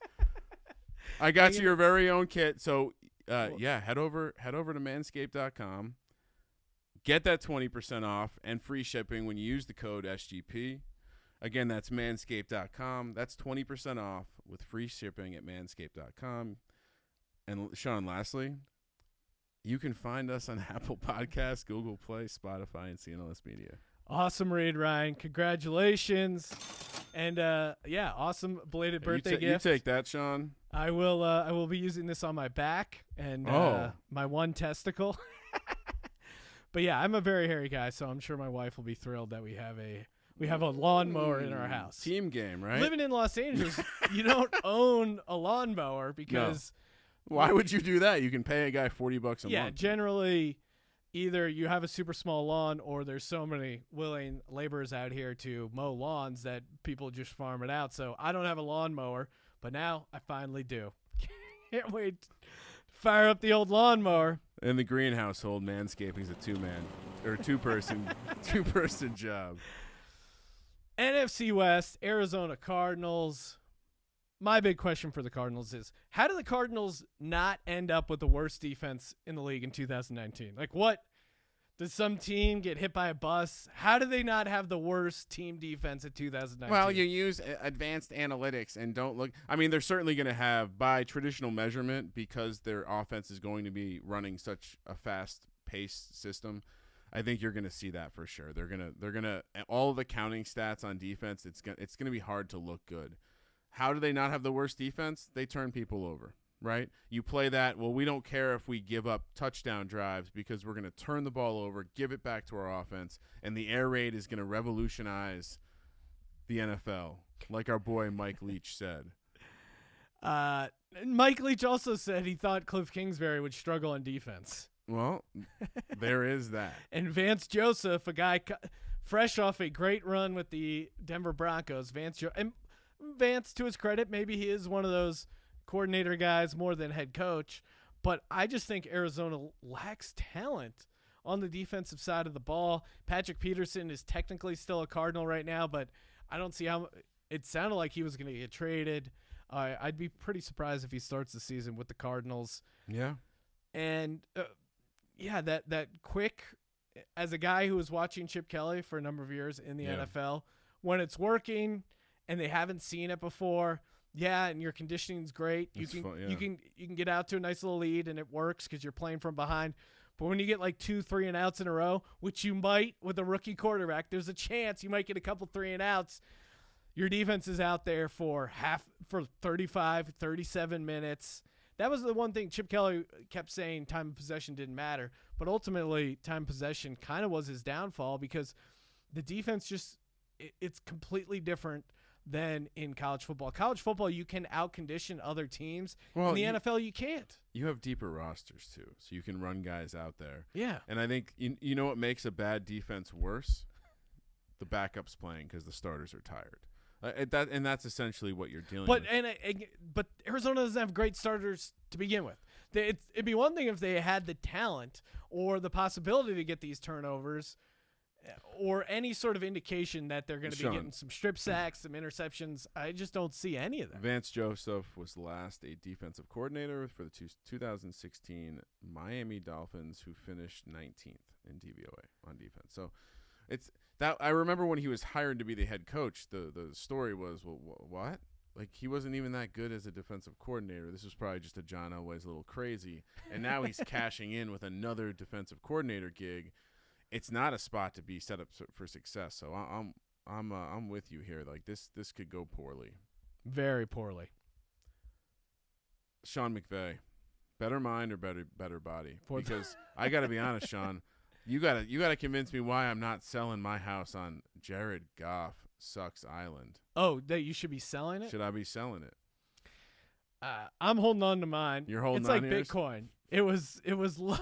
I got you your very own kit. So, head over to manscaped.com. Get that 20% off and free shipping when you use the code SGP. Again, that's manscaped.com. That's 20% off with free shipping at manscaped.com. And, Sean, lastly, you can find us on Apple Podcasts, Google Play, Spotify, and CNLS Media. Awesome read, Ryan. Congratulations. And, awesome belated birthday gift. You take that, Sean. I will be using this on my back and my one testicle. But, yeah, I'm a very hairy guy, so I'm sure my wife will be thrilled that we have a lawnmower in our house. Team game, right? Living in Los Angeles, you don't own a lawnmower because why would you do that? You can pay a guy $40 a month. Yeah, generally either you have a super small lawn or there's so many willing laborers out here to mow lawns that people just farm it out. So I don't have a lawnmower, but now I finally do. Can't wait to fire up the old lawnmower. In the Green household, manscaping's a two-person job. NFC West, Arizona Cardinals. My big question for the Cardinals is, how do the Cardinals not end up with the worst defense in the league in 2019? Like, what? Does some team get hit by a bus? How do they not have the worst team defense in 2019? Well, you use advanced analytics and don't look. I mean, they're certainly going to have, by traditional measurement, because their offense is going to be running such a fast-paced system. I think you're going to see that for sure. They're gonna all of the counting stats on defense. It's gonna be hard to look good. How do they not have the worst defense? They turn people over, right? You play that. Well, we don't care if we give up touchdown drives because we're going to turn the ball over, give it back to our offense, and the air raid is going to revolutionize the NFL, like our boy Mike Leach said. Mike Leach also said he thought Cliff Kingsbury would struggle on defense. Well, there is that. And Vance Joseph, a guy fresh off a great run with the Denver Broncos, and Vance, to his credit, maybe he is one of those coordinator guys more than head coach, but I just think Arizona lacks talent on the defensive side of the ball. Patrick Peterson is technically still a Cardinal right now, but I don't see how it sounded like he was going to get traded. I'd be pretty surprised if he starts the season with the Cardinals. Yeah. And that quick, as a guy who was watching Chip Kelly for a number of years in the NFL, when it's working and they haven't seen it before, and your conditioning's great, you can get out to a nice little lead and it works because you're playing from behind. But when you get like 2 3-and-outs in a row, which you might with a rookie quarterback, there's a chance you might get a couple 3-and-outs. Your defense is out there for 35, 37 minutes. That was the one thing Chip Kelly kept saying, time of possession didn't matter. But ultimately, time of possession kind of was his downfall because the defense it's completely different than in college football. College football, you can out-condition other teams. Well, in the NFL, you can't. You have deeper rosters, too, so you can run guys out there. Yeah. And I think, you know what makes a bad defense worse? The backups playing because the starters are tired. And that's essentially what you're dealing with. But Arizona doesn't have great starters to begin with. It'd be one thing if they had the talent or the possibility to get these turnovers or any sort of indication that they're going to be getting some strip sacks, some interceptions. I just don't see any of that. Vance Joseph was last a defensive coordinator for the 2016 Miami Dolphins, who finished 19th in DVOA on defense. So it's that I remember when he was hired to be the head coach, the story was, well, what? Like, he wasn't even that good as a defensive coordinator. This was probably just a John Elway's a little crazy. And now he's cashing in with another defensive coordinator gig. It's not a spot to be set up for success. So I'm with you here. Like, this could go poorly. Very poorly. Sean McVay, better mind or better body? Because I got to be honest, Sean, you gotta convince me why I'm not selling my house on Jared Goff sucks Island. Oh, that you should be selling it? Should I be selling it? I'm holding on to mine. You're holding it's on like to yours? Bitcoin. It was low.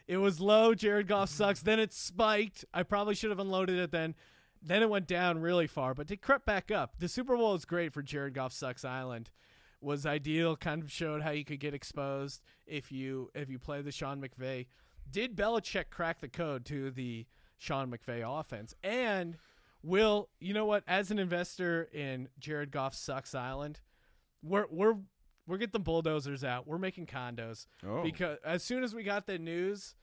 It was low. Jared Goff sucks. Then it spiked. I probably should have unloaded it then. Then it went down really far, but it crept back up. The Super Bowl is great for Jared Goff sucks Island. Was ideal. Kind of showed how you could get exposed if you play the Sean McVay. Did Belichick crack the code to the Sean McVay offense? And will you know what? As an investor in Jared Goff sucks Island, we're getting the bulldozers out. We're making condos because as soon as we got the news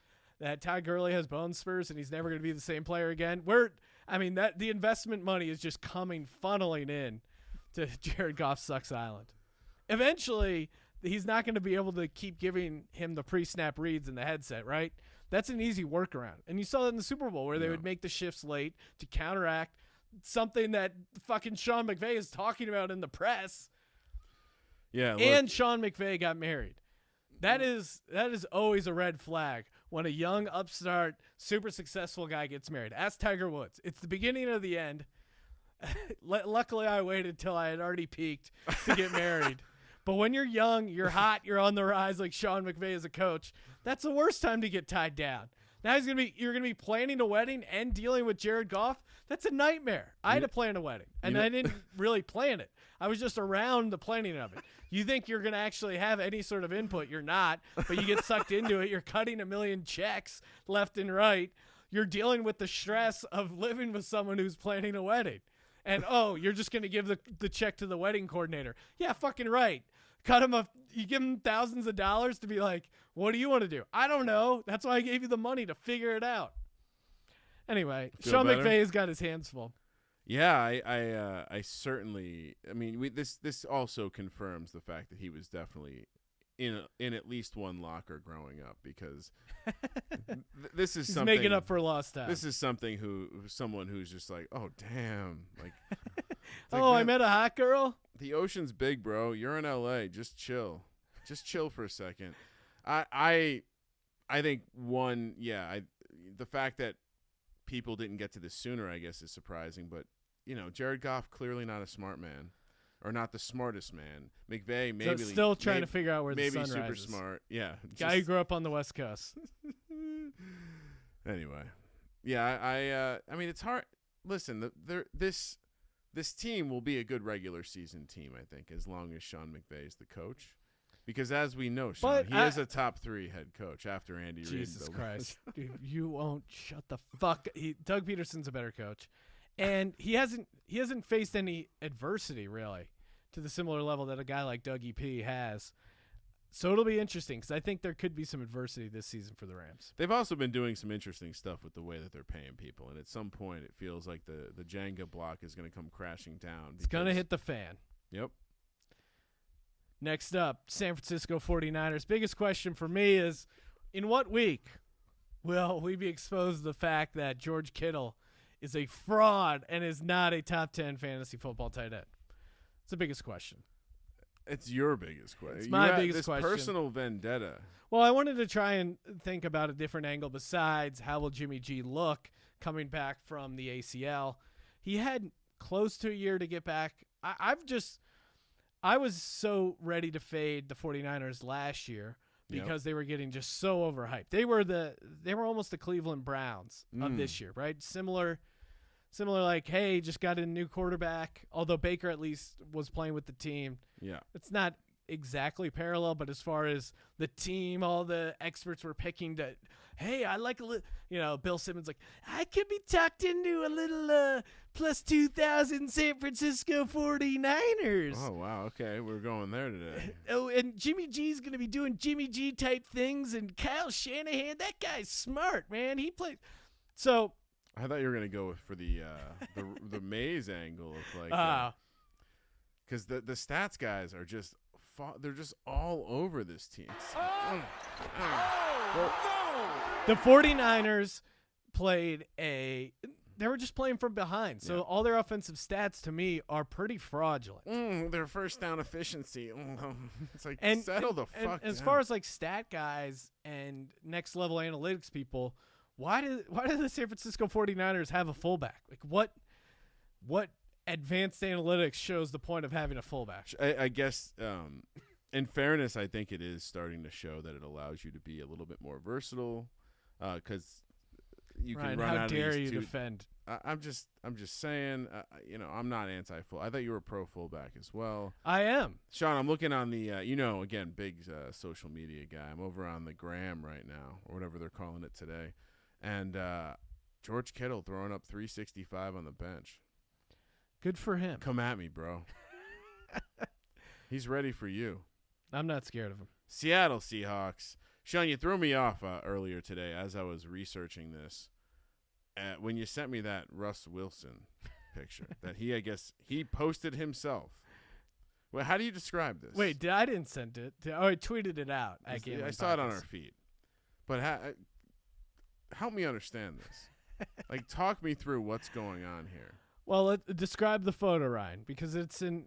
that Todd Gurley has bone spurs and he's never going to be the same player again, that the investment money is just funneling in to Jared Goff sucks Island. Eventually, he's not going to be able to keep giving him the pre-snap reads in the headset, right? That's an easy workaround. And you saw that in the Super Bowl where they would make the shifts late to counteract something that fucking Sean McVay is talking about in the press. Yeah, and Sean McVay got married. That is always a red flag when a young upstart, super successful guy gets married. Ask Tiger Woods. It's the beginning of the end. Luckily, I waited till I had already peaked to get married. But when you're young, you're hot, you're on the rise like Sean McVay as a coach, that's the worst time to get tied down. Now you're gonna be planning a wedding and dealing with Jared Goff. That's a nightmare. I had to plan a wedding, and I didn't really plan it. I was just around the planning of it. You think you're gonna actually have any sort of input? You're not, but you get sucked into it. You're cutting a million checks left and right. You're dealing with the stress of living with someone who's planning a wedding, and you're just gonna give the check to the wedding coordinator. Yeah, fucking right. You give him thousands of dollars to be like, what do you want to do? I don't know. That's why I gave you the money to figure it out. Anyway, Sean McVay has got his hands full. Yeah, I certainly. I mean, this also confirms the fact that he was definitely in at least one locker growing up, because this is He's something making up for lost time. This is someone who's just like, oh damn, like. I met a hot girl. The ocean's big, bro. You're in LA. Just chill. Just chill for a second. I think the fact that people didn't get to this sooner, I guess, is surprising. But Jared Goff, clearly not a smart man, or not the smartest man. McVay maybe still trying to figure out where the sun rises. Maybe super smart. Yeah, guy who grew up on the West Coast. Anyway, yeah, I mean, it's hard. Listen, this team will be a good regular season team, I think, as long as Sean McVay is the coach. Because as we know, Sean, he is a top 3 head coach after Andy Reid. Jesus Christ. Dude, you won't shut the fuck. Doug Peterson's a better coach. And he hasn't faced any adversity, really, to the similar level that a guy like Dougie P has. So it'll be interesting, because I think there could be some adversity this season for the Rams. They've also been doing some interesting stuff with the way that they're paying people, and at some point it feels like the Jenga block is going to come crashing down. It's going to hit the fan. Yep. Next up, San Francisco 49ers. Biggest question for me is, in what week will we be exposed to the fact that George Kittle is a fraud and is not a top 10 fantasy football tight end? It's the biggest question. It's your biggest question. It's my biggest question. Personal vendetta. Well, I wanted to try and think about a different angle besides how will Jimmy G look coming back from the ACL. He had close to a year to get back. I was so ready to fade the 49ers last year because they were getting just so overhyped. They were almost the Cleveland Browns of this year, right? Similar like, hey, just got a new quarterback, although Baker at least was playing with the team. Yeah. It's not exactly parallel, but as far as the team, all the experts were picking to, hey, I like a little, Bill Simmons like, I could be tucked into a little plus 2,000 San Francisco 49ers. Oh, wow. Okay, we're going there today. Oh, and Jimmy G's going to be doing Jimmy G type things, and Kyle Shanahan, that guy's smart, man. He played. So I thought you were going to go for the Maze angle of like because the stats guys are just they're just all over this team. The 49ers they were just playing from behind. So all their offensive stats to me are pretty fraudulent. Their first down efficiency. It's like, settle the fuck down. As far as like stat guys and next level analytics people, why do the San Francisco 49ers have a fullback? Like what advanced analytics shows the point of having a fullback? I guess in fairness, I think it is starting to show that it allows you to be a little bit more versatile, because you Ryan, can run how out dare of you these two. defend? I'm just saying, I'm not anti-full. I thought you were pro fullback as well. I am. Sean, I'm looking on the, again, big social media guy. I'm over on the gram right now, or whatever they're calling it today. And George Kittle throwing up 365 on the bench. Good for him. Come at me, bro. He's ready for you. I'm not scared of him. Seattle Seahawks. Sean, you threw me off earlier today as I was researching this. When you sent me that Russ Wilson picture that I guess he posted himself. Well, how do you describe this? Wait, I didn't send it. I tweeted it out. I saw it on our feed. But help me understand this. Like, talk me through what's going on here. Well, describe the photo, Ryan, because it's in.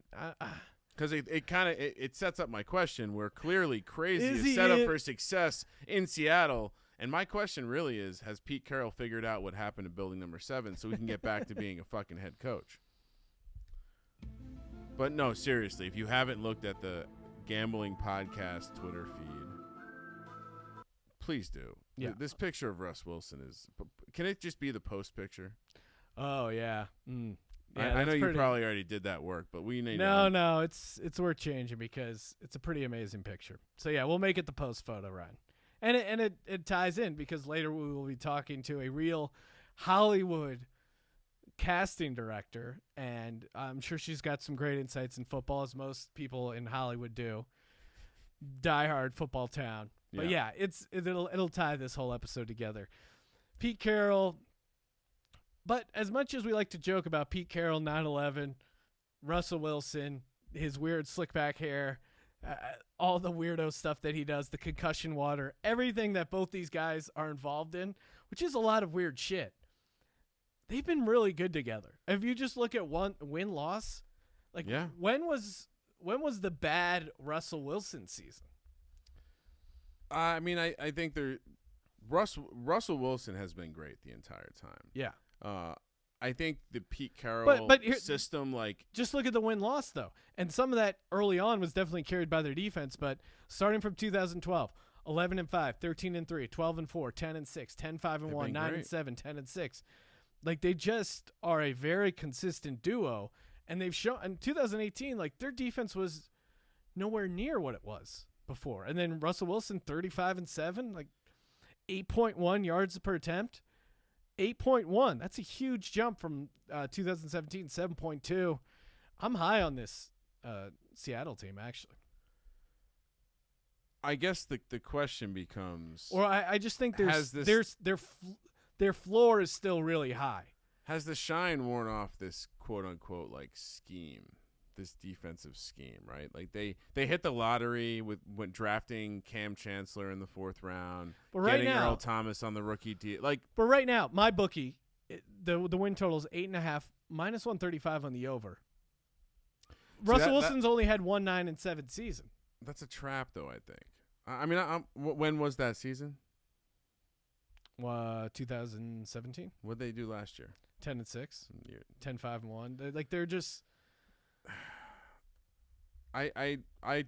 Because it sets up my question, where clearly Crazy Is is he set up in- for success in Seattle. And my question really is, has Pete Carroll figured out what happened to building number 7 so we can get back to being a fucking head coach? But no, seriously, if you haven't looked at the Gambling Podcast Twitter feed, please do. Yeah. This picture of Russ Wilson is – can it just be the post picture? Oh, yeah. Yeah, I know that's you probably already did that work, but we need to – No, it's worth changing because it's a pretty amazing picture. So, yeah, we'll make it the post photo, Ryan. And it ties in because later we will be talking to a real Hollywood casting director, and I'm sure she's got some great insights in football, as most people in Hollywood do. Diehard football town. But yeah, it'll tie this whole episode together. Pete Carroll. But as much as we like to joke about Pete Carroll, 9/11, Russell Wilson, his weird slick back hair, all the weirdo stuff that he does, the concussion water, everything that both these guys are involved in, which is a lot of weird shit. They've been really good together. If you just look at one win-loss, when was the bad Russell Wilson season? I mean, I think Russell Wilson has been great the entire time. Yeah. I think the Pete Carroll system, just look at the win-loss though, and some of that early on was definitely carried by their defense. But starting from 2012, 11-5, 13-3, 12-4, 10-6, 10-5-1, 9-7, 10-6, like they just are a very consistent duo. And they've shown in 2018, like their defense was nowhere near what it was before. And then Russell Wilson, 35-7, like 8.1 yards per attempt. 8.1. That's a huge jump from 2017, 7.2. I'm high on this Seattle team, actually. I guess the question becomes, or I just think their floor is still really high. Has the shine worn off this quote unquote scheme, this defensive scheme, right? Like they hit the lottery when drafting Cam Chancellor in the 4th round, but right getting now, Earl Thomas on the rookie deal. But right now, my bookie, the win total is 8.5, -135 on the over. Russell Wilson's only had 1-9-7 season. That's a trap, though. I think. I mean, when was that season? 2017. What did they do last year? 10-6, 10-5-1. They're just. I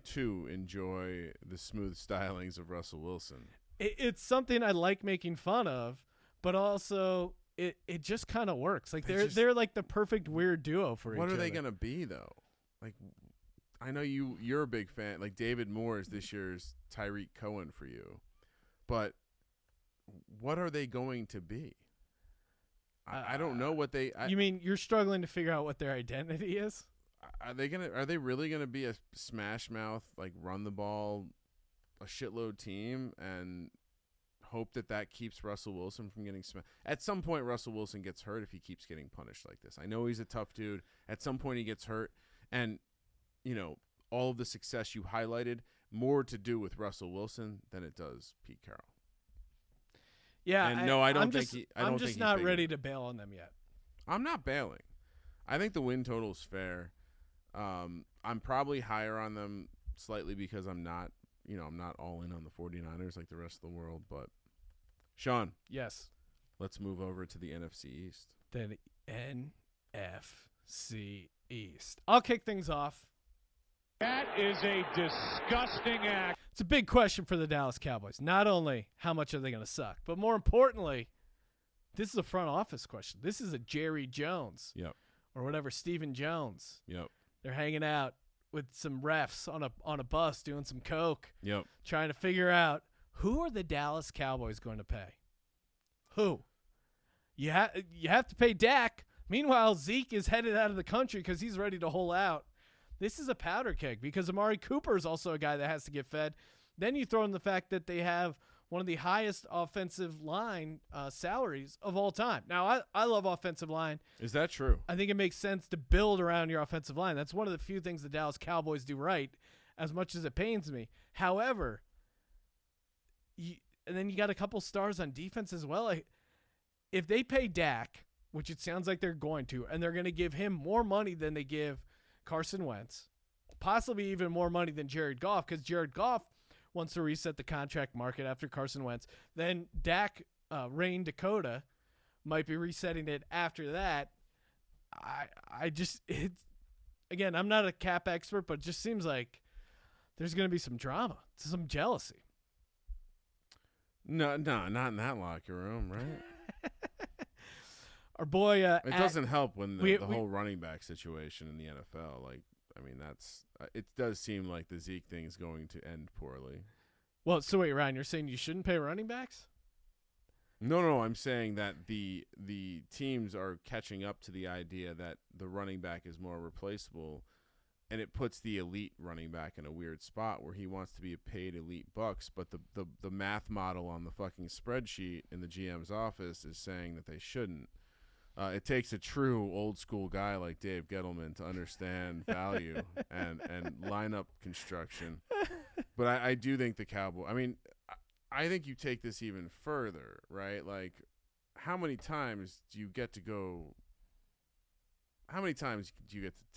too enjoy the smooth stylings of Russell Wilson. It's something I like making fun of, but also it just kind of works. Like they're like the perfect weird duo for each other. What are they gonna be though? Like, I know you're a big fan. Like David Moore is this year's Tyreek Cohen for you, but what are they going to be? I don't know what they. You mean you're struggling to figure out what their identity is? Are they really gonna be a smash mouth, like run the ball, a shitload team, and hope that keeps Russell Wilson from getting smashed? At some point, Russell Wilson gets hurt if he keeps getting punished like this. I know he's a tough dude. At some point, he gets hurt, and all of the success you highlighted more to do with Russell Wilson than it does Pete Carroll. Yeah, and I'm just not ready to bail on them yet. I'm not bailing. I think the win total is fair. I'm probably higher on them slightly because I'm not all in on the 49ers like the rest of the world. But Sean, yes, let's move over to the NFC East. The NFC East. I'll kick things off. That is a disgusting act. It's a big question for the Dallas Cowboys. Not only how much are they going to suck, but more importantly, this is a front office question. This is a Jerry Jones. Yep. Or whatever, Stephen Jones. Yep. They're hanging out with some refs on a bus doing some coke. Yep. Trying to figure out who are the Dallas Cowboys going to pay. Who? You have to pay Dak. Meanwhile, Zeke is headed out of the country because he's ready to hole out. This is a powder keg because Amari Cooper is also a guy that has to get fed. Then you throw in the fact that they have one of the highest offensive line salaries of all time. Now, I love offensive line. Is that true? I think it makes sense to build around your offensive line. That's one of the few things the Dallas Cowboys do right, as much as it pains me. However, and then you got a couple stars on defense as well. If they pay Dak, which it sounds like they're going to, and they're going to give him more money than they give Carson Wentz, possibly even more money than Jared Goff, because Jared Goff wants to reset the contract market after Carson Wentz. Then Dak, Rain Dakota might be resetting it after that. Again, I'm not a cap expert, but it just seems like there's going to be some drama, some jealousy. No, not in that locker room, right? Our boy, it doesn't help when the whole running back situation in the NFL. Like, I mean, that's it does seem like the Zeke thing is going to end poorly. Well, so wait, Ryan, you're saying you shouldn't pay running backs? No, I'm saying that the teams are catching up to the idea that the running back is more replaceable, and it puts the elite running back in a weird spot where he wants to be a paid elite Bucs, but the math model on the fucking spreadsheet in the GM's office is saying that they shouldn't. It takes a true old school guy like Dave Gettleman to understand value and lineup construction. But I do think the Cowboys, I mean, I think you take this even further, right? Like, how many times do you get to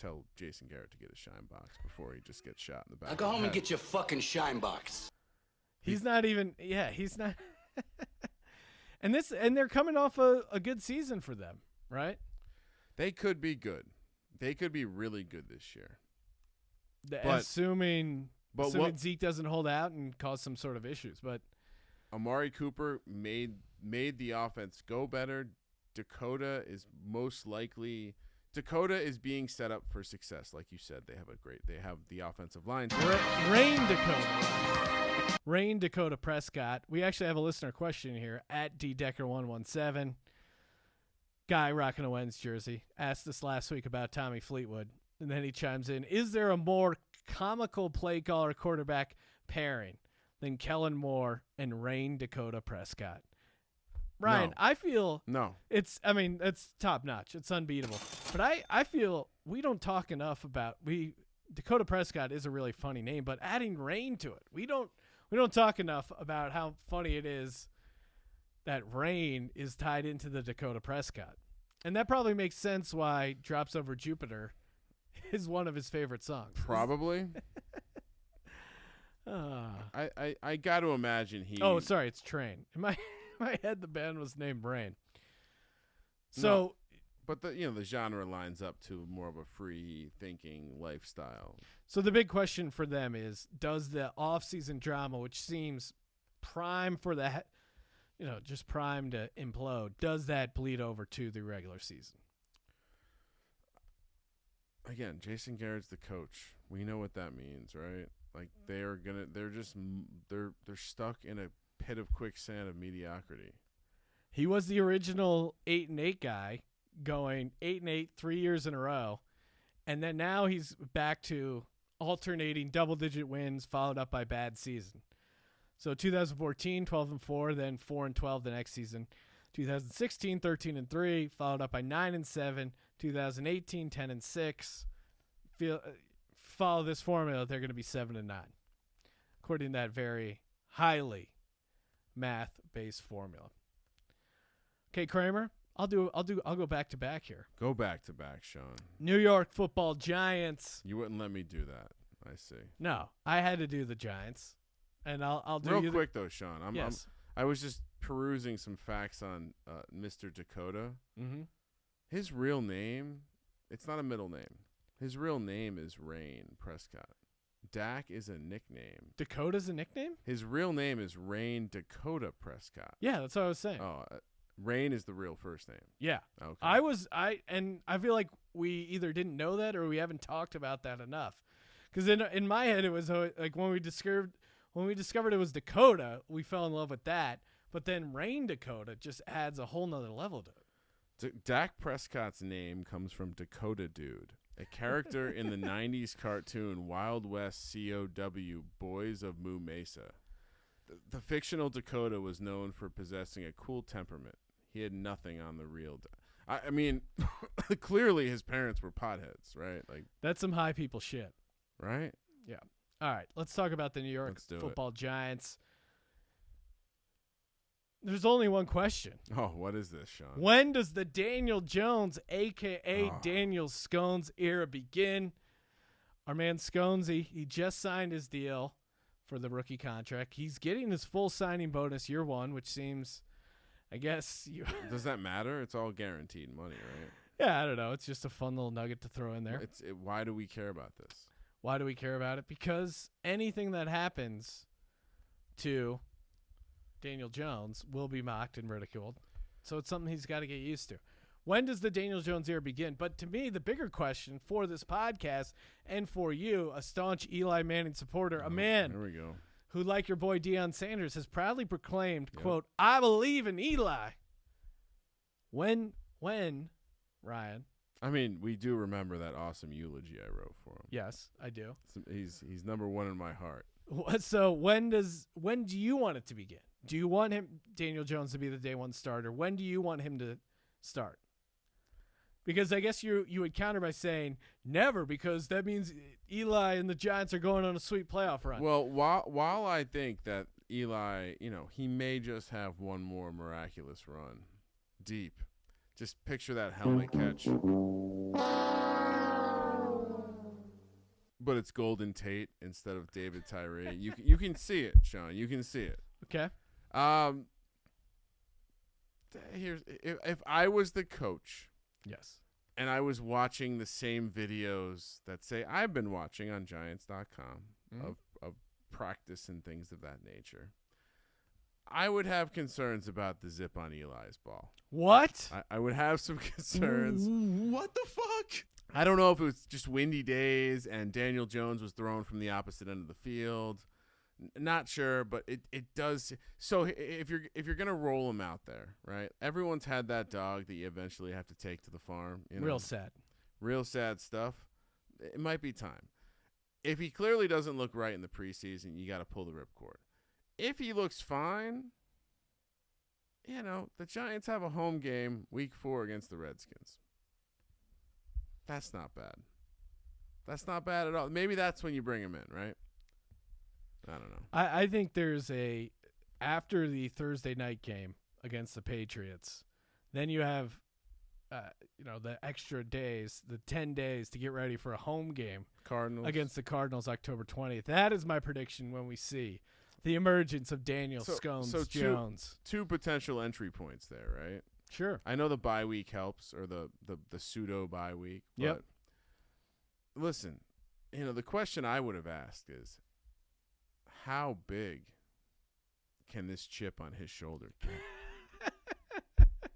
tell Jason Garrett to get a shine box before he just gets shot in the back? Now go home and get your fucking shine box. He's not. And they're coming off a good season for them, right? They could be good. They could be really good this year. Assuming Zeke doesn't hold out and cause some sort of issues. But Amari Cooper made the offense go better. Dakota is being set up for success, like you said. They have the offensive line. Rain Dakota Prescott. We actually have a listener question here at DDecker117. Guy rocking a Wens jersey asked us last week about Tommy Fleetwood, and then he chimes in: is there a more comical play caller quarterback pairing than Kellen Moore and Rain Dakota Prescott? Ryan, No. I feel it's top notch. It's unbeatable. But I feel we don't talk enough about Dakota Prescott is a really funny name, but adding Rain to it, we don't talk enough about how funny it is that Rain is tied into the Dakota Prescott. And that probably makes sense why Drops Over Jupiter is one of his favorite songs. Probably. I got to imagine he. Oh, sorry, it's Train. In my head, the band was named Rain. So, but the genre lines up to more of a free thinking lifestyle. So the big question for them is: does the off-season drama, which seems prime for the, just prime to implode, does that bleed over to the regular season? Again, Jason Garrett's the coach. We know what that means, right? Like they're stuck in a pit of quicksand of mediocrity. He was the original 8-8 guy, going 8-8 3 years in a row, and then now he's back to alternating double-digit wins followed up by bad season. So 2014, 12-4, then 4-12 the next season. 2016, 13-3, followed up by 9-7. 2018, 10-6. Follow this formula, they're going to be 7-9, according to that very highly math-based formula. Okay, Kramer, I'll go back to back here. Go back to back, Sean. New York Football Giants. You wouldn't let me do that. I see. No, I had to do the Giants, and I'll do real quick though, Sean. Yes. I was just perusing some facts on Mr. Dakota. Mm-hmm. His real name, it's not a middle name. His real name is Rain Prescott. Dak is a nickname. Dakota's a nickname? His real name is Rain Dakota Prescott. Yeah, that's what I was saying. Oh, Rain is the real first name. Yeah. Okay. I feel like we either didn't know that or we haven't talked about that enough. Because in my head, it was like when we discovered it was Dakota, we fell in love with that. But then Rain Dakota just adds a whole nother level to it. Dak Prescott's name comes from Dakota Dude, a character in the 90s cartoon Wild West COW Boys of Moo Mesa. The fictional Dakota was known for possessing a cool temperament. He had nothing on the real. I mean, clearly his parents were potheads, right? Like That's some high people shit. Right? Yeah. All right, let's talk about the New York Let's do Football Giants. There's only one question. Oh, what is this, Sean? When does the Daniel Jones, a.k.a. Daniel Scones, era begin? Our man Sconesy, he just signed his deal for the rookie contract. He's getting his full signing bonus year one, which seems, I guess... Does that matter? It's all guaranteed money, right? Yeah, I don't know. It's just a fun little nugget to throw in there. Why do we care about this? Why do we care about it? Because anything that happens to Daniel Jones will be mocked and ridiculed. So it's something he's got to get used to. When does the Daniel Jones era begin? But to me, the bigger question for this podcast and for you, a staunch Eli Manning supporter, a man There we go. who, like your boy Deion Sanders, has proudly proclaimed, quote, "I believe in Eli." When, Ryan? I mean, we do remember that awesome eulogy I wrote for him. Yes, I do. He's number one in my heart. So when do you want it to begin? Do you want Daniel Jones to be the day one starter? When do you want him to start? Because I guess you would counter by saying never, because that means Eli and the Giants are going on a sweet playoff run. Well, while I think that Eli, he may just have one more miraculous run deep. Just picture that helmet catch. But it's Golden Tate instead of David Tyree. You can see it, Sean. You can see it. Okay. If I was the coach, Yes. and I was watching the same videos that say I've been watching on Giants.com of practice and things of that nature, I would have concerns about the zip on Eli's ball. What? I would have some concerns. What the fuck? I don't know if it was just windy days and Daniel Jones was thrown from the opposite end of the field. Not sure, but it does. So if you're gonna roll him out there, right? Everyone's had that dog that you eventually have to take to the farm. Real sad. Real sad stuff. It might be time. If he clearly doesn't look right in the preseason, you got to pull the ripcord. If he looks fine, the Giants have a home game week 4 against the Redskins. That's not bad. That's not bad at all. Maybe that's when you bring him in, right? I don't know. I think there's after the Thursday night game against the Patriots, then you have, the extra days, the 10 days to get ready for a home game Cardinals against the Cardinals October 20th. That is my prediction when we see the emergence of Daniel Scones Jones. Two potential entry points there, right? Sure. I know the bye week helps, or the pseudo bye week. But Yep. Listen, the question I would have asked is, how big can this chip on his shoulder get?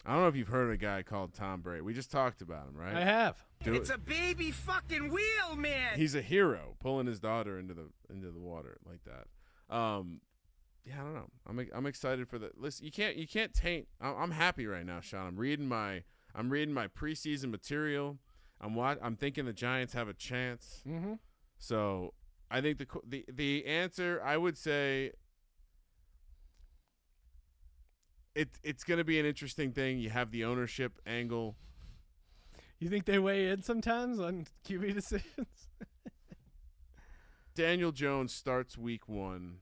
I don't know if you've heard of a guy called Tom Brady. We just talked about him, right? I have. It's a baby fucking wheel, man. He's a hero, pulling his daughter into the water like that. I don't know. I'm excited for the listen. You can't taint. I'm happy right now, Sean. I'm reading my preseason material. I'm thinking the Giants have a chance. Mm-hmm. So I think the answer, I would say, it's going to be an interesting thing. You have the ownership angle. You think they weigh in sometimes on QB decisions? Daniel Jones starts week 1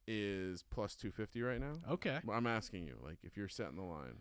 is plus 250 right now. Okay. I'm asking you, if you're setting the line.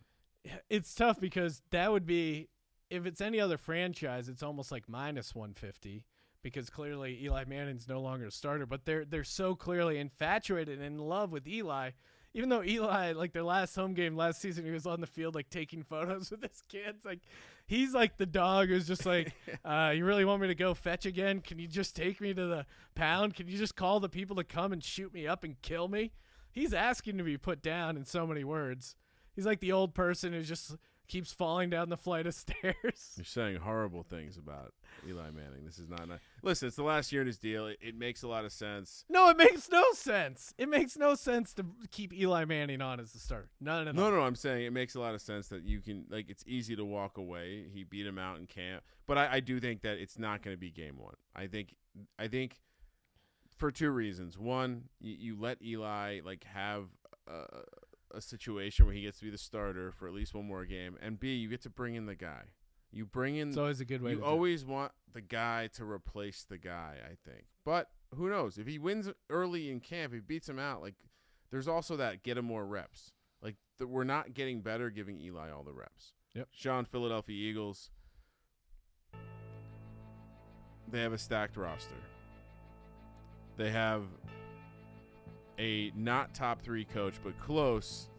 It's tough because that would be, if it's any other franchise, it's almost like minus 150 because clearly Eli Manning's no longer a starter, but they're so clearly infatuated and in love with Eli. even though Eli, like their last home game last season, he was on the field like taking photos with his kids. Like he's like the dog who's just like, you really want me to go fetch again? Can you just take me to the pound? Can you just call the people to come and shoot me up and kill me? He's asking to be put down in so many words. He's like the old person who just keeps falling down the flight of stairs. You're saying horrible things about Eli Manning. This is not nice. Listen, it's the last year in his deal. It makes a lot of sense. No, it makes no sense. It makes no sense to keep Eli Manning on as the starter. No. No, I'm saying it makes a lot of sense that you can, like, it's easy to walk away. He beat him out in camp. But I do think that it's not going to be game one. I think for two reasons. One, you let Eli, like, have a situation where he gets to be the starter for at least one more game. And B, you get to bring in the guy. You bring in. It's always a good way. You always want the guy to replace the guy, I think. But who knows? If he wins early in camp, he beats him out. Like, there's also that get him more reps. Like, we're not getting better giving Eli all the reps. Yep. Sean, Philadelphia Eagles. They have a stacked roster. They have a not top 3 coach, but close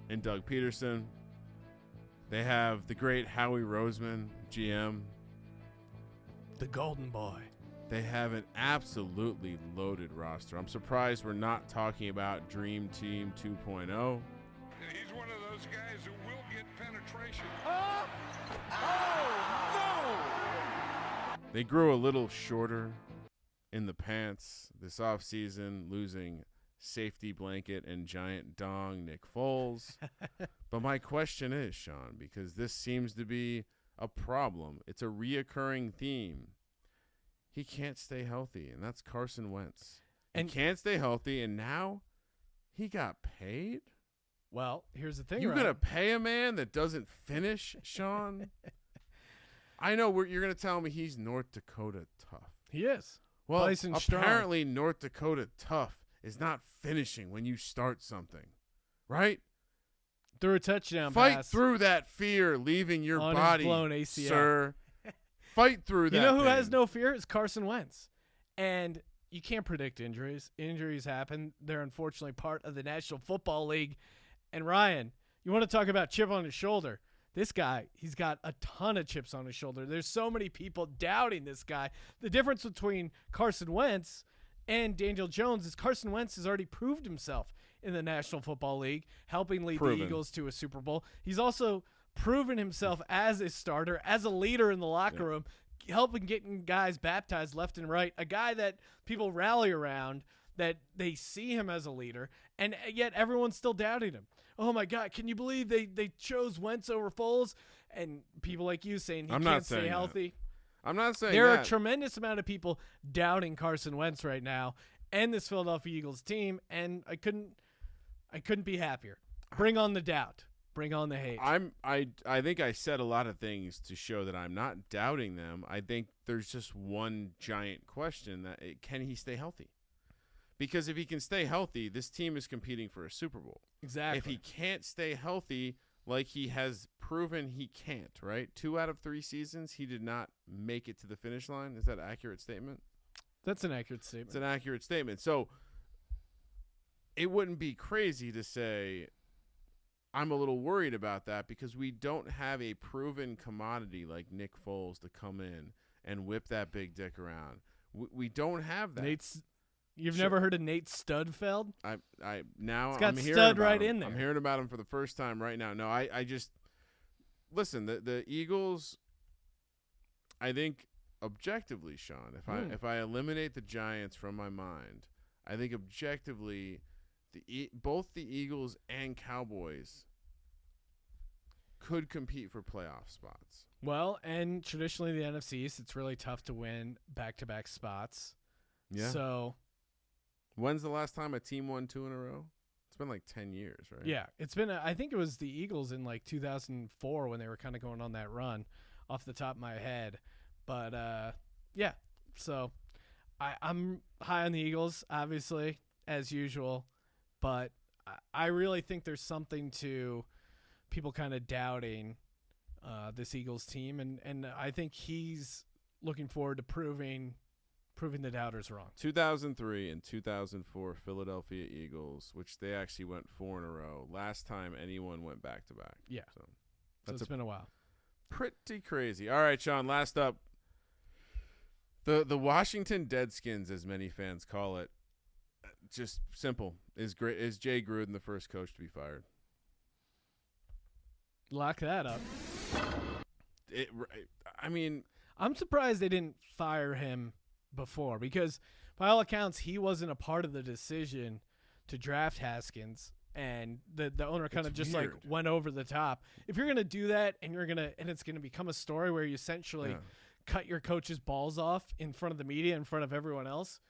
in Doug Peterson. They have the great Howie Roseman, GM. The golden boy. They have an absolutely loaded roster. I'm surprised we're not talking about Dream Team 2.0. And he's one of those guys who will get penetration. They grew a little shorter in the pants this offseason, losing safety blanket and giant dong Nick Foles. But my question is, Sean, because this seems to be a problem. It's a reoccurring theme. He can't stay healthy, and that's Carson Wentz. And he can't stay healthy, and now he got paid? Well, here's the thing. You're going to pay a man that doesn't finish, Sean? I know you're going to tell me he's North Dakota tough. He is. Well, Strong. apparently North Dakota tough is not finishing when you start something, right? Threw a touchdown Fight pass through that fear leaving your on body, his blown ACL. sir. Fight through that. You know who thing. has no fear? It's Carson Wentz. And you can't predict injuries. Injuries happen. They're unfortunately part of the National Football League. And Ryan, you want to talk about chip on his shoulder. This guy, he's got a ton of chips on his shoulder. There's so many people doubting this guy. The difference between Carson Wentz and Daniel Jones is Carson Wentz has already proved himself in the National Football League, helping lead the Eagles to a Super Bowl. He's also proven himself as a starter, as a leader in the locker room, helping getting guys baptized left and right, a guy that people rally around, that they see him as a leader, and yet everyone's still doubting him. Oh, my God, can you believe they chose Wentz over Foles? And people like you saying he can't stay healthy. I'm not saying there that. are a tremendous amount of people doubting Carson Wentz right now and this Philadelphia Eagles team, and I couldn't be happier. Bring on the doubt. Bring on the hate. I think I said a lot of things to show that I'm not doubting them. I think there's just one giant question that can he stay healthy? Because if he can stay healthy, this team is competing for a Super Bowl. Exactly. If he can't stay healthy, like he has proven he can't, right? 2 out of 3 seasons, he did not make it to the finish line. Is that an accurate statement? That's an accurate statement. It's an accurate statement. So it wouldn't be crazy to say I'm a little worried about that because we don't have a proven commodity like Nick Foles to come in and whip that big dick around. We don't have that. You've never heard of Nate Studfeld? I'm got hearing stud about right him. in there. I'm hearing about him for the first time right now. No, I just listen. The Eagles, I think objectively, Sean, if I eliminate the Giants from my mind, I think objectively, both the Eagles and Cowboys could compete for playoff spots. Well, and traditionally the NFC East, it's really tough to win back-to-back spots. Yeah. So when's the last time a team won 2 in a row? It's been like 10 years, right? yeah, it's been. I think it was the Eagles in like 2004 when they were kind of going on that run, off the top of my head. But yeah. So I'm high on the Eagles, obviously, as usual. But I really think there's something to people kind of doubting this Eagles team, and I think he's looking forward to proving proving the doubters wrong. 2003 and 2004 Philadelphia Eagles, which they actually went 4 in a row. Last time anyone went back-to-back. Yeah. So It's been a while. Pretty crazy. All right, Sean, last up. The Washington Deadskins, as many fans call it, just simple. Is Jay Gruden the first coach to be fired? Lock that up. I mean, I'm surprised they didn't fire him before because, by all accounts, he wasn't a part of the decision to draft Haskins, and the owner kind of just weird. like went over the top. If you're gonna do that, and it's gonna become a story where you essentially cut your coach's balls off in front of the media, in front of everyone else,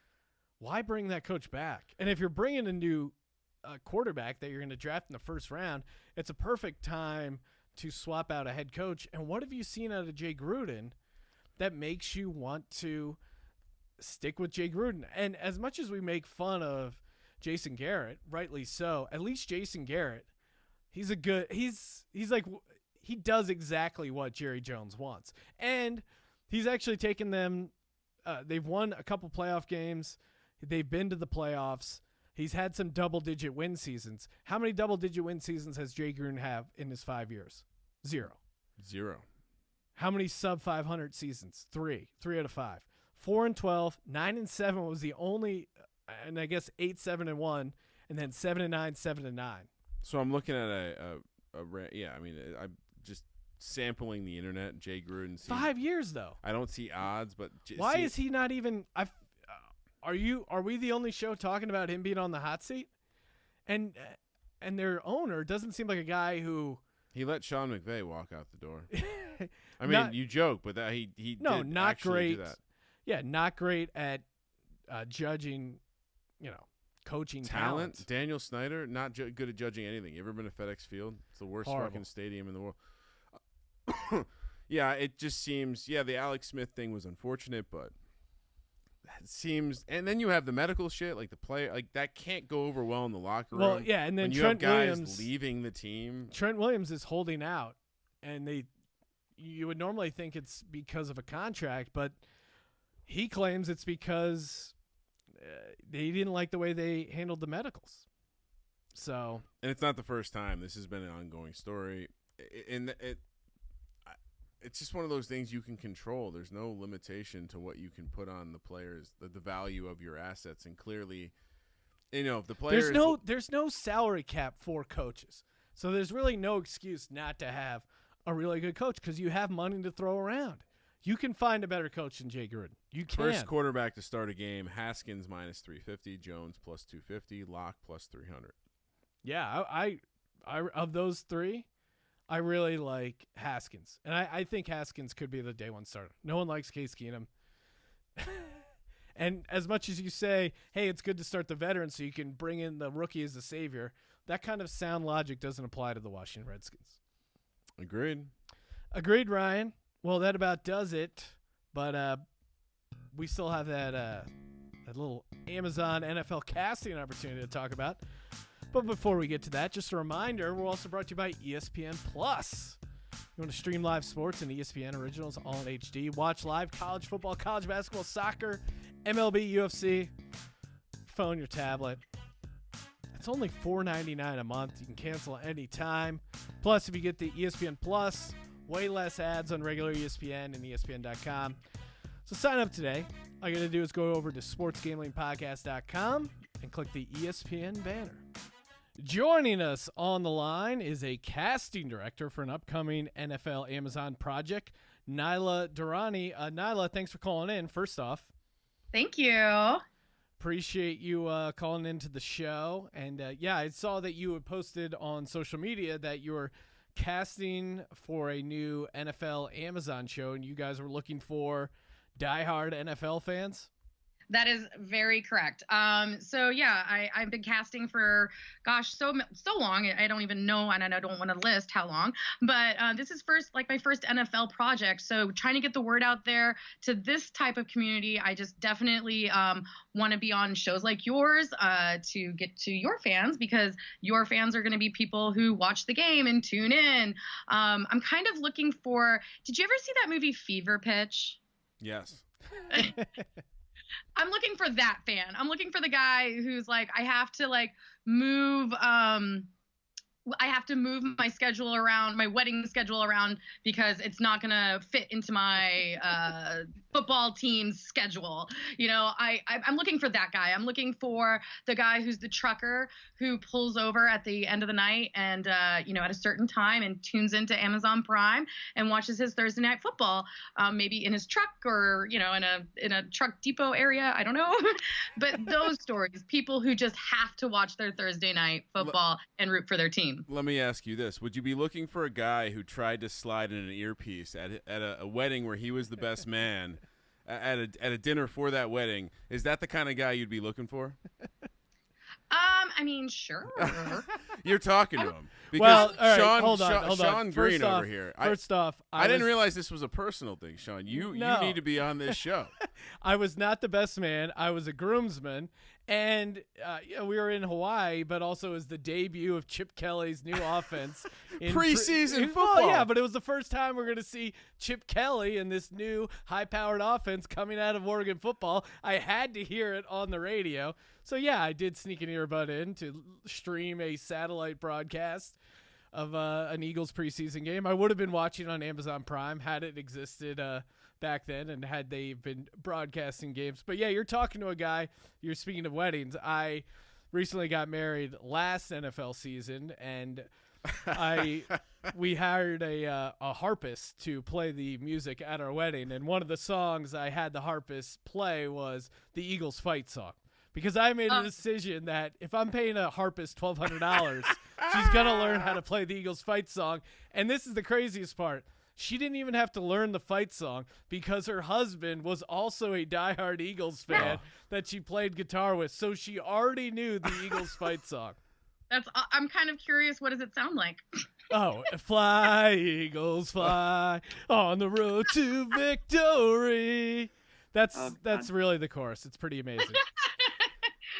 why bring that coach back? And if you're bringing a new quarterback that you're going to draft in the first round, it's a perfect time to swap out a head coach. And what have you seen out of Jay Gruden that makes you want to stick with Jay Gruden? And as much as we make fun of Jason Garrett, rightly so, at least Jason Garrett, he does exactly what Jerry Jones wants. And he's actually taken them, they've won a couple playoff games. They've been to the playoffs. He's had some double-digit win seasons. How many double-digit win seasons has Jay Gruden have in his 5 years? 0. How many sub-500 seasons? 3 out of 5. 4-12, 9-7 was the only, and I guess 8-7-1, and then 7-9, 7-9. So I'm looking at I'm just sampling the internet. Jay Gruden. 5 years though. I don't see odds, but why is he not even? Are we the only show talking about him being on the hot seat? And their owner doesn't seem like a guy who. He let Sean McVay walk out the door. I mean, you joke, but that he did not actually great. do that. Yeah, not great at judging, coaching talent. Daniel Snyder, not good at judging anything. You ever been to FedEx Field? It's the worst fucking stadium in the world. Yeah, it just seems. Yeah, the Alex Smith thing was unfortunate, but it seems. And then you have the medical shit, like the player, like that can't go over well in the locker room. Well, yeah, and then when you Trent have guys Williams leaving the team. Trent Williams is holding out, and you would normally think it's because of a contract, but he claims it's because they didn't like the way they handled the medicals. So, and it's not the first time. This has been an ongoing story, and it's just one of those things you can control. There's no limitation to what you can put on the players, the value of your assets, and clearly, the players. There's no salary cap for coaches, so there's really no excuse not to have a really good coach because you have money to throw around. You can find a better coach than Jay Gruden. You can. First quarterback to start a game: Haskins minus 350, Jones plus 250, Locke plus 300. Yeah, I of those three, I really like Haskins, and I think Haskins could be the day one starter. No one likes Case Keenum. And as much as you say, hey, it's good to start the veteran so you can bring in the rookie as the savior, that kind of sound logic doesn't apply to the Washington Redskins. Agreed, Ryan. Well, that about does it, but we still have that little Amazon NFL casting opportunity to talk about. But before we get to that, just a reminder, we're also brought to you by ESPN Plus. You want to stream live sports and ESPN originals all in HD, watch live college football, college basketball, soccer, MLB, UFC, phone, your tablet. It's only $4.99 a month. You can cancel any time. Plus, if you get the ESPN Plus, way less ads on regular ESPN and ESPN.com. So sign up today. All you got to do is go over to sportsgamblingpodcast.com and click the ESPN banner. Joining us on the line is a casting director for an upcoming NFL Amazon project, Nyla Durrani. Nyla, thanks for calling in, first off. Thank you. Appreciate you calling into the show. And, I saw that you had posted on social media that you were casting for a new NFL Amazon show, and you guys were looking for diehard NFL fans. That is very correct. I've been casting for, so long. I don't even know, and I don't want to list how long. But this is my first NFL project. So trying to get the word out there to this type of community. I just definitely want to be on shows like yours to get to your fans, because your fans are going to be people who watch the game and tune in. I'm kind of looking for. Did you ever see that movie Fever Pitch? Yes. I'm looking for that fan. I'm looking for the guy who's like, I have to like move my schedule around, my wedding schedule around, because it's not going to fit into my football team's schedule. You know, I'm looking for that guy. I'm looking for the guy who's the trucker who pulls over at the end of the night and, you know, at a certain time and tunes into Amazon Prime and watches his Thursday night football, maybe in his truck or, you know, in a truck depot area. I don't know. But those stories, people who just have to watch their Thursday night football and root for their team. Let me ask you this. Would you be looking for a guy who tried to slide in an earpiece at a wedding where he was the best man at a dinner for that wedding? Is that the kind of guy you'd be looking for? I mean, sure. You're talking to him. Because Well, all right, Sean, hold on, Sean, hold on. Sean Green over here. First off, I didn't realize this was a personal thing, Sean. You need to be on this show. I was not the best man. I was a groomsman. And we were in Hawaii, but also it was the debut of Chip Kelly's new offense. In Preseason Well, football. yeah, but it was the first time we're going to see Chip Kelly and this new high-powered offense coming out of Oregon football. I had to hear it on the radio. So, yeah, I did sneak an earbud in to stream a satellite broadcast of an Eagles preseason game. I would have been watching on Amazon Prime had it existed back then and had they been broadcasting games. But yeah, you're talking to a guy, you're speaking of weddings. I recently got married last NFL season, and we hired a harpist to play the music at our wedding. And one of the songs I had the harpist play was the Eagles fight song. Because I made a decision that if I'm paying a harpist $1,200, she's going to learn how to play the Eagles fight song. And this is the craziest part. She didn't even have to learn the fight song because her husband was also a diehard Eagles fan that she played guitar with. So she already knew the Eagles fight song. I'm kind of curious. What does it sound like? Oh, fly, Eagles, fly on the road to victory. That's really the chorus. It's pretty amazing.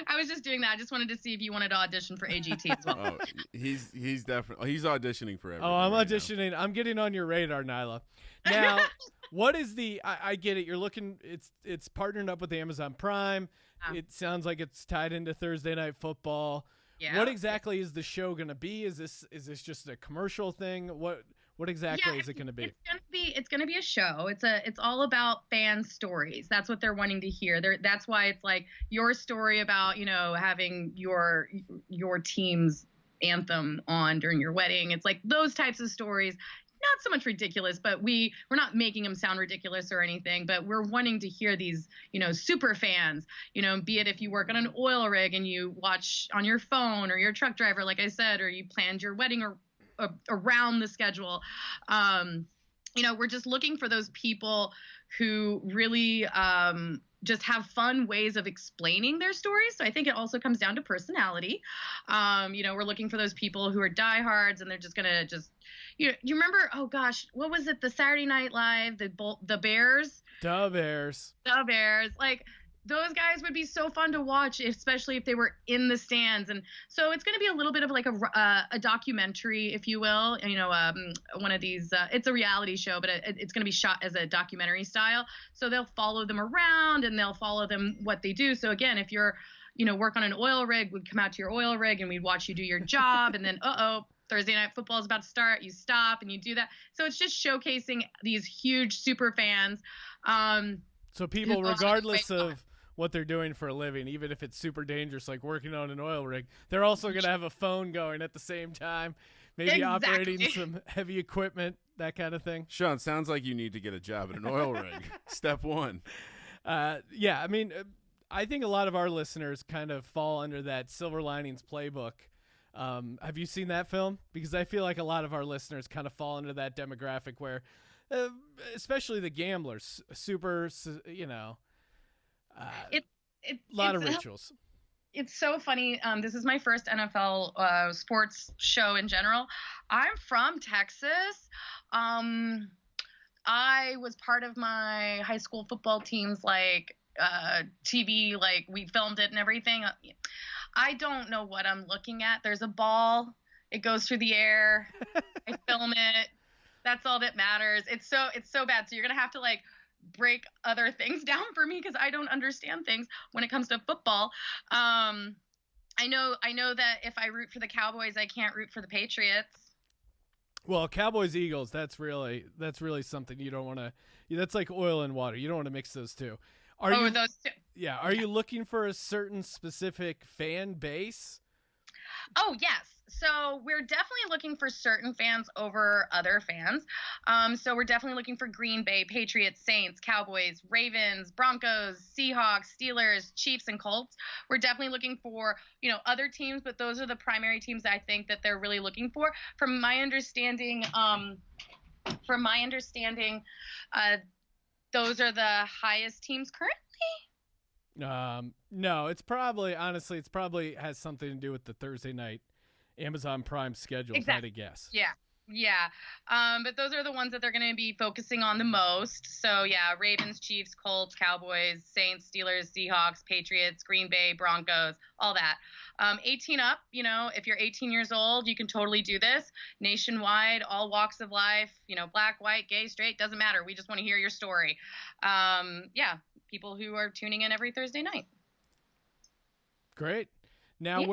I was just doing that. I just wanted to see if you wanted to audition for AGT as well. Oh, he's definitely auditioning for everything. Oh, I'm right auditioning. I'm getting on your radar, Nyla. Now, what is the? I get it. You're looking. It's partnered up with Amazon Prime. It sounds like it's tied into Thursday Night Football. Yeah. What exactly is the show going to be? Is this just a commercial thing? What exactly is it going to be? It's going to be a show. It's all about fan stories. That's what they're wanting to hear. That's why it's like your story about, you know, having your team's anthem on during your wedding. It's like those types of stories. Not so much ridiculous, but we're not making them sound ridiculous or anything, but we're wanting to hear these, you know, super fans, you know, be it if you work on an oil rig and you watch on your phone, or you're a truck driver, like I said, or you planned your wedding or around the schedule. You know, we're just looking for those people who really just have fun ways of explaining their stories. So I think it also comes down to personality. You know, we're looking for those people who are diehards and they're just going to you remember, oh gosh, what was it? The Saturday Night Live, the Bears? The Bears. Like, those guys would be so fun to watch, especially if they were in the stands. And so it's going to be a little bit of like a documentary, if you will. You know, one of these. It's a reality show, but it's going to be shot as a documentary style. So they'll follow them around and they'll follow them what they do. So again, if you're, you know, work on an oil rig, we'd come out to your oil rig and we'd watch you do your job, and then Thursday Night Football is about to start. You stop and you do that. So it's just showcasing these huge super fans. So people, regardless of what they're doing for a living, even if it's super dangerous, like working on an oil rig, they're also going to have a phone going at the same time, maybe operating some heavy equipment, that kind of thing. Sean, sounds like you need to get a job at an oil rig. Step one. Yeah, I mean, I think a lot of our listeners kind of fall under that Silver Linings Playbook. Have you seen that film? Because I feel like a lot of our listeners kind of fall into that demographic where, especially the gamblers, super, you know, a lot of rituals. It's so funny. This is my first NFL sports show in general. I'm from Texas. I was part of my high school football team's like TV, like we filmed it and everything. I don't know what I'm looking at. There's a ball. It goes through the air. I film it. That's all that matters. It's so bad. So you're gonna have to like break other things down for me because I don't understand things when it comes to football. I know that if I root for the Cowboys, I can't root for the Patriots. Well, Cowboys Eagles, that's really something you don't want to. That's like oil and water. You don't want to mix those two. Those two. Yeah. Are you looking for a certain specific fan base? Oh, yes. So we're definitely looking for certain fans over other fans. So we're definitely looking for Green Bay, Patriots, Saints, Cowboys, Ravens, Broncos, Seahawks, Steelers, Chiefs, and Colts. We're definitely looking for, other teams, but those are the primary teams that I think that they're really looking for. From my understanding, those are the highest teams currently. No, it's probably has something to do with the Thursday night Amazon Prime schedule. Exactly. If I had to guess. Yeah. But those are the ones that they're going to be focusing on the most. So yeah, Ravens, Chiefs, Colts, Cowboys, Saints, Steelers, Seahawks, Patriots, Green Bay, Broncos, all that. 18 up, if you're 18 years old, you can totally do this. Nationwide, all walks of life, black, white, gay, straight, doesn't matter. We just want to hear your story. Yeah, people who are tuning in every Thursday night. Great. Now,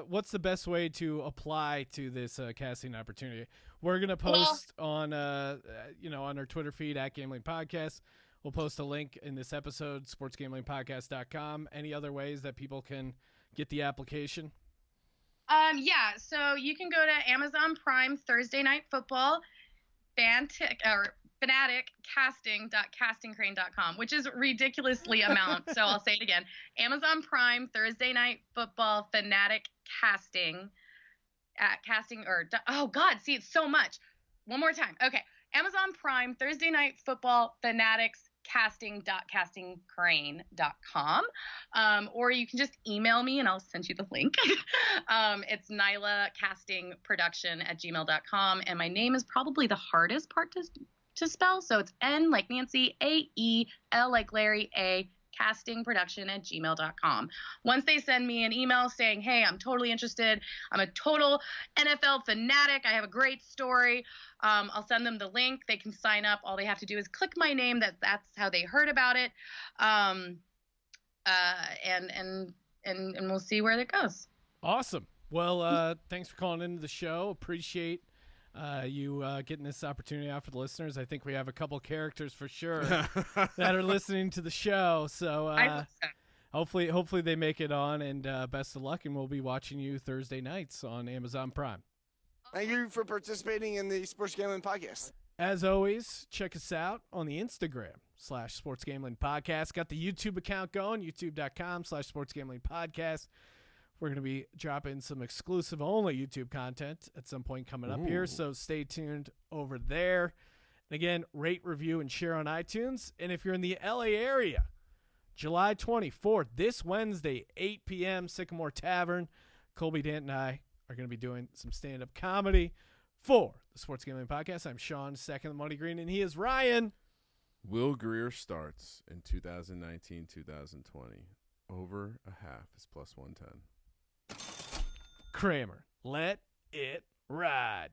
what's the best way to apply to this casting opportunity? We're gonna post on on our Twitter feed at Gambling Podcast. We'll post a link in this episode, sportsgamblingpodcast.com. Any other ways that people can get the application? Yeah, so you can go to Amazon Prime Thursday Night Football, fanatic.casting.castingcrane.com, which is ridiculously amount. So I'll say it again. Amazon Prime Thursday Night Football Fanatic Casting at casting or oh God, see it's so much. One more time. Okay. Amazon Prime Thursday Night Football Fanatics casting.castingcrane.com. Or you can just email me and I'll send you the link. It's nylacastingproduction@gmail.com. And my name is probably the hardest part to spell. So it's N like Nancy, A-E-L like Larry, A, castingproduction@gmail.com. Once they send me an email saying, hey, I'm totally interested. I'm a total NFL fanatic. I have a great story. I'll send them the link. They can sign up. All they have to do is click my name. That's how they heard about it. And we'll see where that goes. Awesome. Well, thanks for calling into the show. Appreciate you getting this opportunity out for the listeners. I think we have a couple characters for sure that are listening to the show. So hopefully they make it on, and best of luck. And we'll be watching you Thursday nights on Amazon Prime. Thank you for participating in the Sports Gambling Podcast. As always, check us out on the Instagram/Sports Gambling Podcast. Got the YouTube account going, youtube.com/Sports Gambling Podcast. We're going to be dropping some exclusive only YouTube content at some point coming up here, so stay tuned over there. And again, rate, review, and share on iTunes. And if you're in the LA area, July 24th, this Wednesday, 8 p.m., Sycamore Tavern, Colby Dant and I are going to be doing some stand-up comedy for the Sports Gambling Podcast. I'm Sean, second the Money Green, and he is Ryan. Will Greer starts in 2019-2020. Over a half is plus 110. Kramer, let it ride.